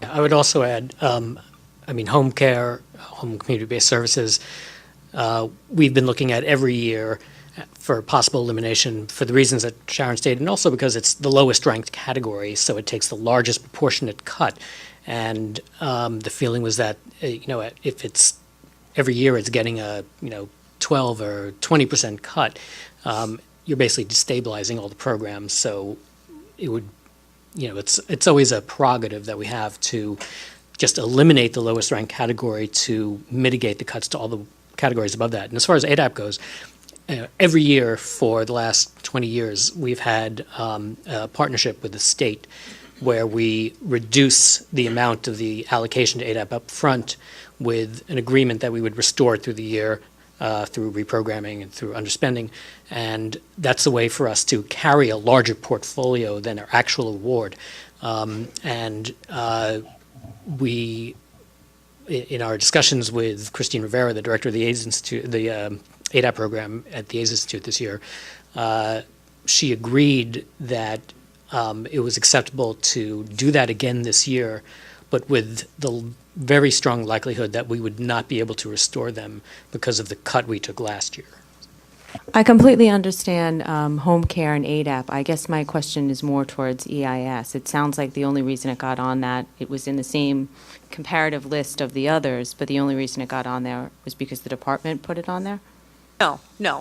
I would also add, home care, home community-based services, we've been looking at every year for possible elimination for the reasons that Sharon stated, and also because it's the lowest ranked category, so it takes the largest proportionate cut. And the feeling was that, if it's every year it's getting a, 12 or 20% cut, you're basically destabilizing all the programs. So it would, it's always a prerogative that we have to just eliminate the lowest ranked category to mitigate the cuts to all the categories above that. And as far as ADAP goes, every year for the last 20 years, we've had a partnership with the state where we reduce the amount of the allocation to ADAP up front with an agreement that we would restore through the year through reprogramming and through underspending. And that's a way for us to carry a larger portfolio than our actual award. We, in our discussions with Christine Rivera, the director of the AIDS Institute, the ADAP program at the AIDS Institute this year, she agreed that it was acceptable to do that again this year, but with the very strong likelihood that we would not be able to restore them because of the cut we took last year. I completely understand home care and ADAP. I guess my question is more towards EIS. It sounds like the only reason it got on that, it was in the same comparative list of the others, but the only reason it got on there was because the department put it on there? No.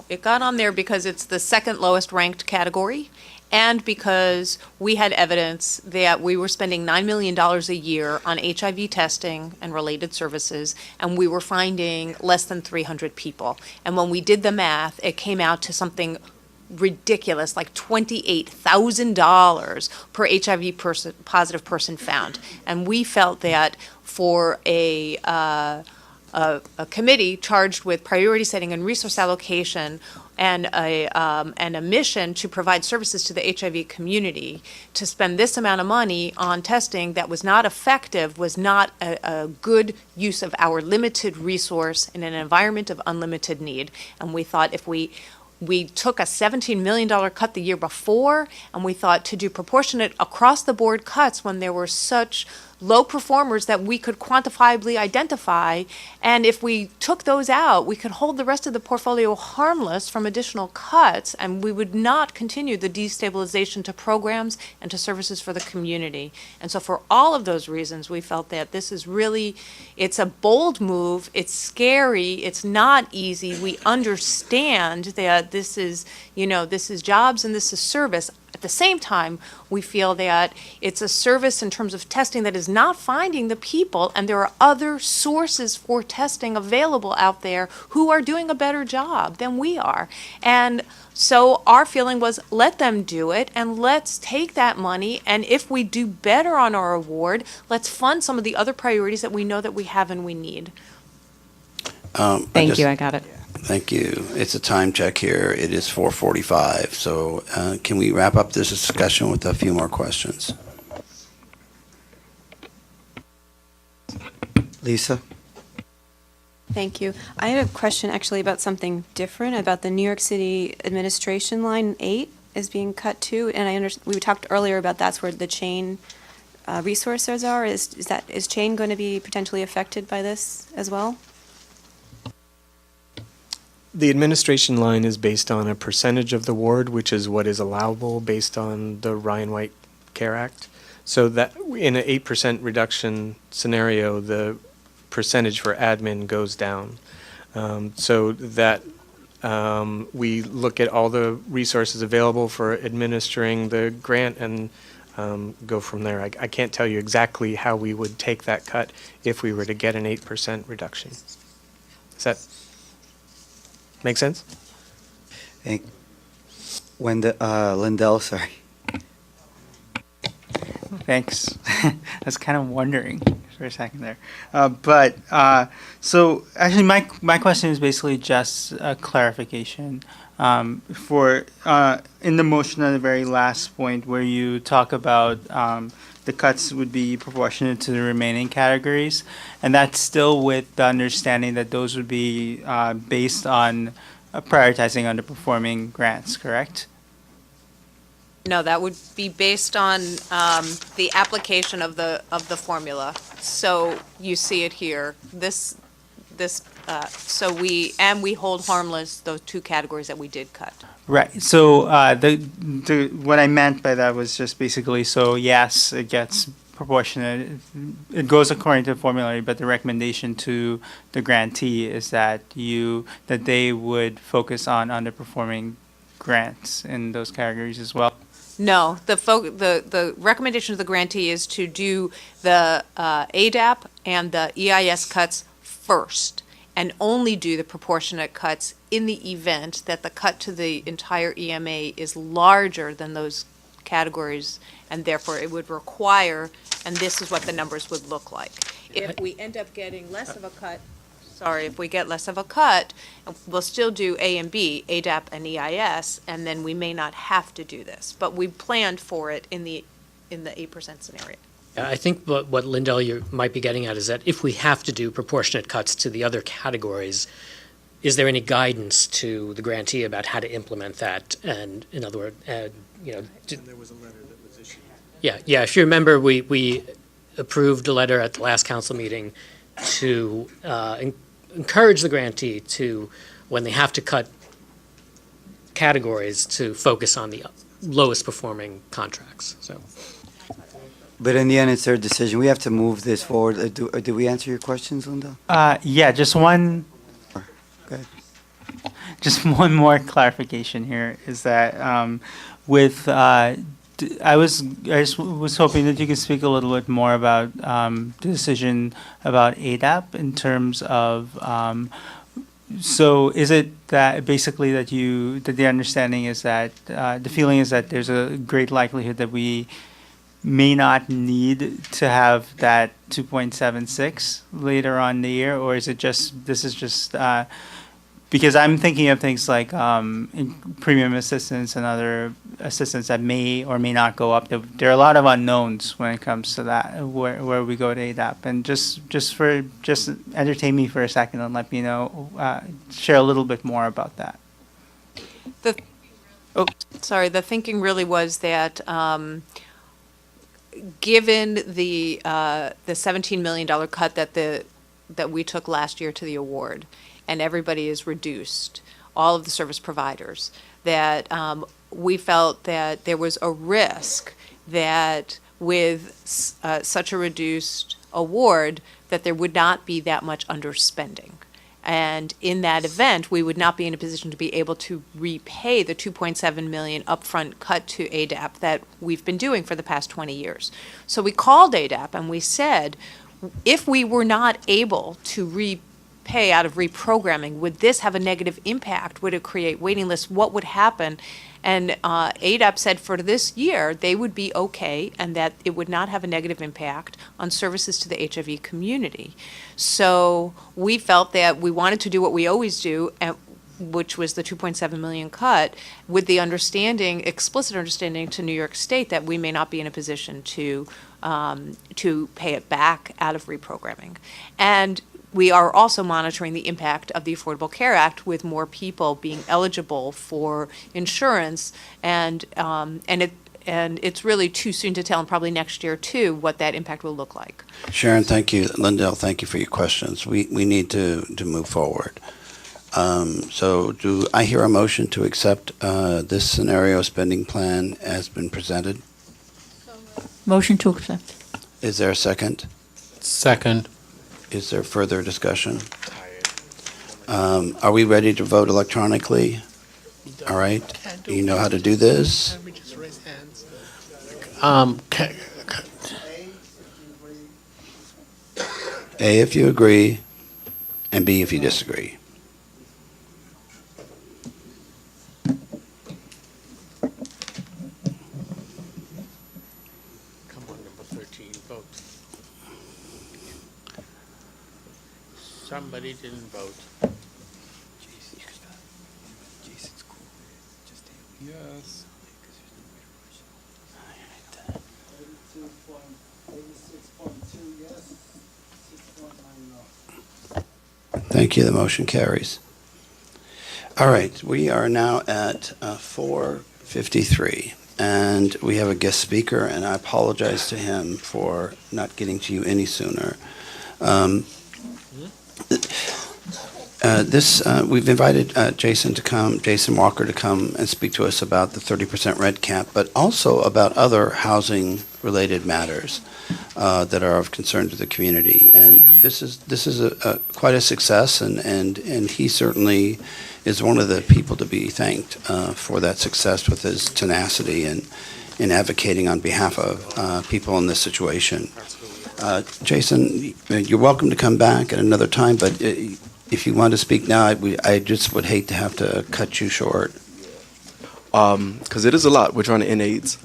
It got on there because it's the second lowest ranked category, and because we had evidence that we were spending $9 million a year on HIV testing and related services, and we were finding less than 300 people. And when we did the math, it came out to something ridiculous, like $28,000 per HIV positive person found. And we felt that for a committee charged with priority setting and resource allocation and a mission to provide services to the HIV community, to spend this amount of money on testing that was not effective was not a good use of our limited resource in an environment of unlimited need. And we thought if we took a $17 million cut the year before, and we thought to do proportionate across the board cuts when there were such low performers that we could quantifiably identify, and if we took those out, we could hold the rest of the portfolio harmless from additional cuts, and we would not continue the destabilization to programs and to services for the community. And so for all of those reasons, we felt that this is really, it's a bold move, it's scary, it's not easy. We understand that this is, this is jobs and this is service. At the same time, we feel that it's a service in terms of testing that is not finding the people, and there are other sources for testing available out there who are doing a better job than we are. And so our feeling was, let them do it, and let's take that money, and if we do better on our award, let's fund some of the other priorities that we know that we have and we need. Thank you, I got it. Thank you. It's a time check here. It is 4:45. So can we wrap up this discussion with a few more questions? Lisa? Thank you. I had a question actually about something different, about the New York City administration line 8 is being cut too. And we talked earlier about that's where the chain resources are. Is chain going to be potentially affected by this as well? The administration line is based on a percentage of the ward, which is what is allowable based on the Ryan White Care Act. So that in an 8% reduction scenario, the percentage for admin goes down. So that we look at all the resources available for administering the grant and go from there. I can't tell you exactly how we would take that cut if we were to get an 8% reduction. Does that make sense? Lindell, sorry. Thanks. I was kind of wondering for a second there. So actually my question is basically just a clarification. In the motion at the very last point where you talk about the cuts would be proportionate to the remaining categories, and that's still with the understanding that those would be based on prioritizing underperforming grants, correct? No, that would be based on the application of the formula. So you see it here. this, we hold harmless those two categories that we did cut. Right. So what I meant by that was just basically, so yes, it gets proportionate. It goes according to the formulary, but the recommendation to the grantee is that they would focus on underperforming grants in those categories as well. No, the recommendation of the grantee is to do the ADAP and the EIS cuts first, and only do the proportionate cuts in the event that the cut to the entire EMA is larger than those categories, and therefore it would require, and this is what the numbers would look like. If we end up getting less of a cut, if we get less of a cut, we'll still do A and B, ADAP and EIS, and then we may not have to do this. But we planned for it in the 8% scenario. I think what Lindell, you might be getting at is that if we have to do proportionate cuts to the other categories, is there any guidance to the grantee about how to implement that? And in other words, there was a letter that was issued. Yeah. If you remember, we approved a letter at the last council meeting to encourage the grantee to, when they have to cut categories, to focus on the lowest performing contracts. So. But in the end, it's their decision. We have to move this forward. Did we answer your questions, Linda? Yeah, just one. Go ahead. Just one more clarification here is that I was hoping that you could speak a little bit more about the decision about ADAP in terms of. So is it that basically that the understanding is that the feeling is that there's a great likelihood that we may not need to have that 2.76 later on in the year, or is it just because I'm thinking of things like premium assistance and other assistance that may or may not go up. There are a lot of unknowns when it comes to that, where we go to ADAP. And just entertain me for a second and let me know, share a little bit more about that. The thinking really was that given the $17 million cut that we took last year to the award, and everybody is reduced, all of the service providers, that we felt that there was a risk that with such a reduced award, that there would not be that much underspending. And in that event, we would not be in a position to be able to repay the $2.7 million upfront cut to ADAP that we've been doing for the past 20 years. So we called ADAP and we said, if we were not able to repay out of reprogramming, would this have a negative impact? Would it create waiting lists? What would happen? And ADAP said for this year, they would be okay and that it would not have a negative impact on services to the HIV community. So we felt that we wanted to do what we always do, which was the 2.7 million cut, with the explicit understanding to New York State that we may not be in a position to pay it back out of reprogramming. And we are also monitoring the impact of the Affordable Care Act with more people being eligible for insurance, and it's really too soon to tell, and probably next year too, what that impact will look like. Sharon, thank you. Lindell, thank you for your questions. We need to move forward. So do I hear a motion to accept this scenario spending plan as been presented? Motion to accept. Is there a second? Second. Is there further discussion? Are we ready to vote electronically? All right. Do you know how to do this? Let me just raise hands. A, if you agree, and B, if you disagree. Come on, number 13, vote. Somebody didn't vote. Yes. Thank you. The motion carries. All right. We are now at 4:53, and we have a guest speaker, and I apologize to him for not getting to you any sooner. We've invited Jason Walker to come and speak to us about the 30% rent cap, but also about other housing-related matters that are of concern to the community. And this is quite a success, and he certainly is one of the people to be thanked for that success with his tenacity and in advocating on behalf of people in this situation. Jason, you're welcome to come back at another time, but if you want to speak now, I just would hate to have to cut you short. Because it is a lot. We're trying to end AIDS.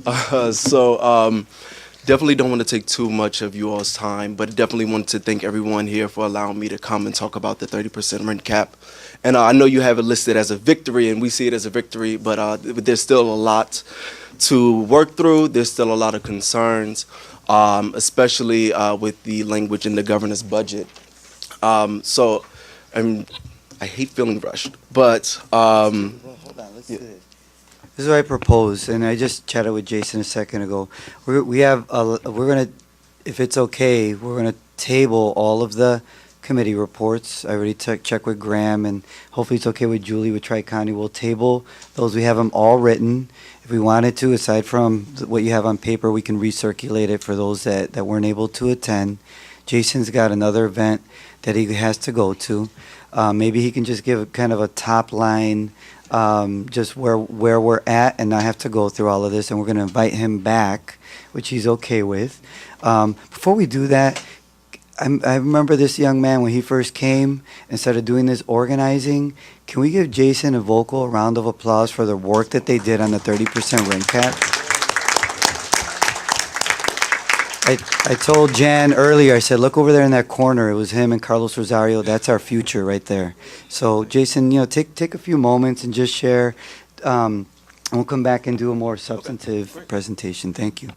Definitely don't want to take too much of you all's time, but definitely want to thank everyone here for allowing me to come and talk about the 30% rent cap. And I know you have it listed as a victory, and we see it as a victory, but there's still a lot to work through. There's still a lot of concerns, especially with the language in the governor's budget. I hate feeling rushed, but This is what I propose, and I just chatted with Jason a second ago. We're gonna, if it's okay, we're gonna table all of the committee reports. I already checked with Graham, and hopefully it's okay with Julie with Tri-County. We'll table those. We have them all written. If we wanted to, aside from what you have on paper, we can recirculate it for those that weren't able to attend. Jason's got another event that he has to go to. Maybe he can just give kind of a top line, just where we're at and not have to go through all of this, and we're going to invite him back, which he's okay with. Before we do that, I remember this young man when he first came and started doing this organizing. Can we give Jason and Vocal a round of applause for the work that they did on the 30% rent cap? I told Jan earlier, I said, look over there in that corner. It was him and Carlos Rosario. That's our future right there. So, Jason, take a few moments and just share. And we'll come back and do a more substantive presentation. Thank you.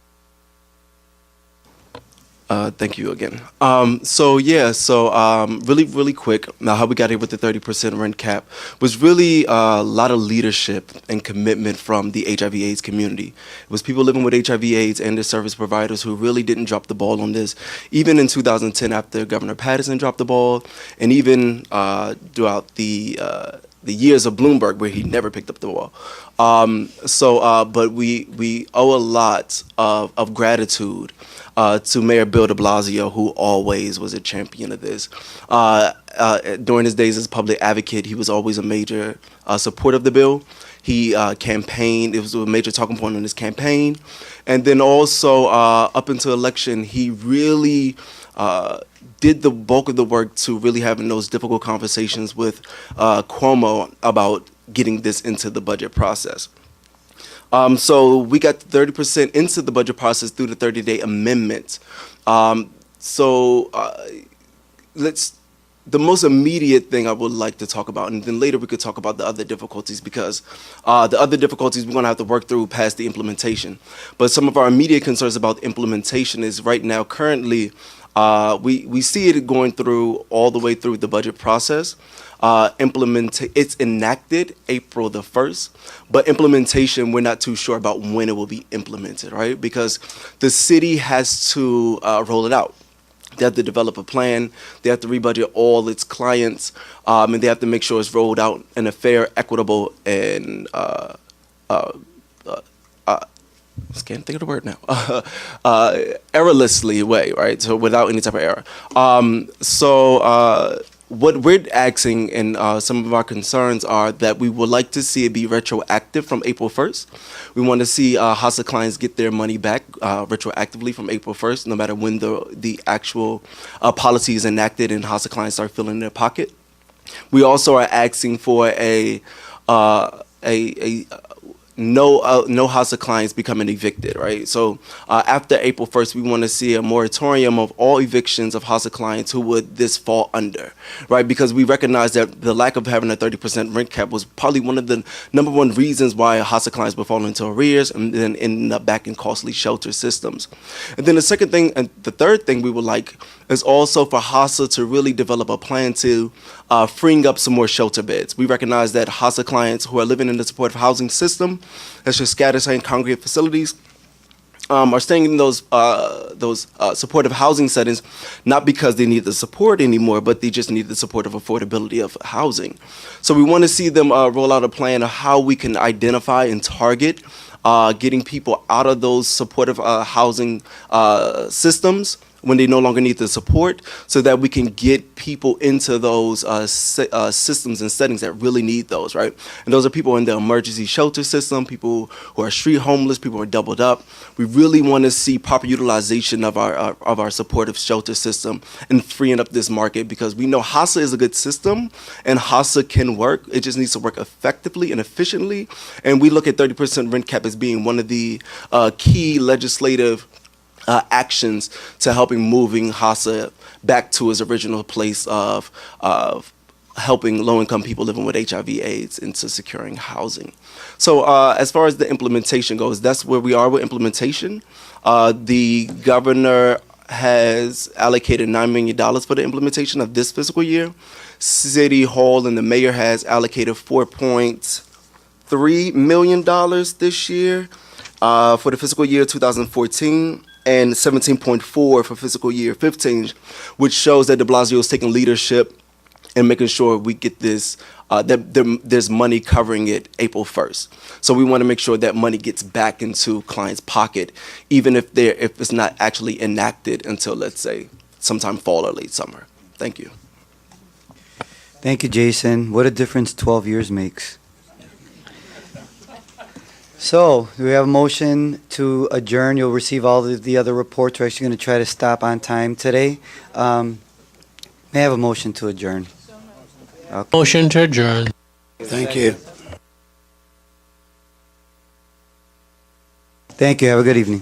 Thank you again. Really quick, now how we got here with the 30% rent cap was really a lot of leadership and commitment from the HIV/AIDS community. It was people living with HIV/AIDS and their service providers who really didn't drop the ball on this. Even in 2010, after Governor Patterson dropped the ball, and even throughout the years of Bloomberg, where he never picked up the ball. But we owe a lot of gratitude to Mayor Bill de Blasio, who always was a champion of this. During his days as public advocate, he was always a major supporter of the bill. He campaigned, it was a major talking point in his campaign. And then also, up until election, he really did the bulk of the work to really having those difficult conversations with Cuomo about getting this into the budget process. So we got 30% into the budget process through the 30-day amendment. The most immediate thing I would like to talk about, and then later we could talk about the other difficulties, because the other difficulties we're going to have to work through past the implementation. But some of our immediate concerns about implementation is right now, currently, we see it going through all the way through the budget process. It's enacted April the 1st, but implementation, we're not too sure about when it will be implemented, right? Because the city has to roll it out. They have to develop a plan. They have to rebudget all its clients, and they have to make sure it's rolled out in a fair, equitable, and I can't think of the word now. Errorlessly way, right? So without any type of error. What we're asking, and some of our concerns are that we would like to see it be retroactive from April 1st. We want to see HASA clients get their money back retroactively from April 1st, no matter when the actual policy is enacted and HASA clients start filling their pocket. We also are asking for no HASA clients becoming evicted, right? So after April 1st, we want to see a moratorium of all evictions of HASA clients who would this fall under, right? Because we recognize that the lack of having a 30% rent cap was probably one of the number one reasons why HASA clients were falling into arrears and then ending up back in costly shelter systems. And then the second thing, and the third thing we would like is also for HASA to really develop a plan to freeing up some more shelter beds. We recognize that HASA clients who are living in the supportive housing system, that's just scattered site and congregate facilities, are staying in those supportive housing settings, not because they need the support anymore, but they just need the support of affordability of housing. So we want to see them roll out a plan of how we can identify and target getting people out of those supportive housing systems when they no longer need the support, so that we can get people into those systems and settings that really need those, right? And those are people in the emergency shelter system, people who are street homeless, people who are doubled up. We really want to see proper utilization of our supportive shelter system and freeing up this market, because we know HASA is a good system and HASA can work. It just needs to work effectively and efficiently. And we look at 30% rent cap as being one of the key legislative actions to helping moving HASA back to its original place of helping low-income people living with HIV/AIDS into securing housing. So as far as the implementation goes, that's where we are with implementation. The governor has allocated $9 million for the implementation of this fiscal year. City Hall and the mayor has allocated $4.3 million this year for the fiscal year 2014. And 17.4 for fiscal year 15, which shows that de Blasio is taking leadership and making sure we get this, there's money covering it April 1st. So we want to make sure that money gets back into clients' pocket, even if it's not actually enacted until, let's say, sometime fall or late summer. Thank you. Thank you, Jason. What a difference 12 years makes. So, do we have a motion to adjourn? You'll receive all of the other reports. We're actually going to try to stop on time today. May I have a motion to adjourn? Okay. Motion to adjourn. Thank you. Thank you. Have a good evening.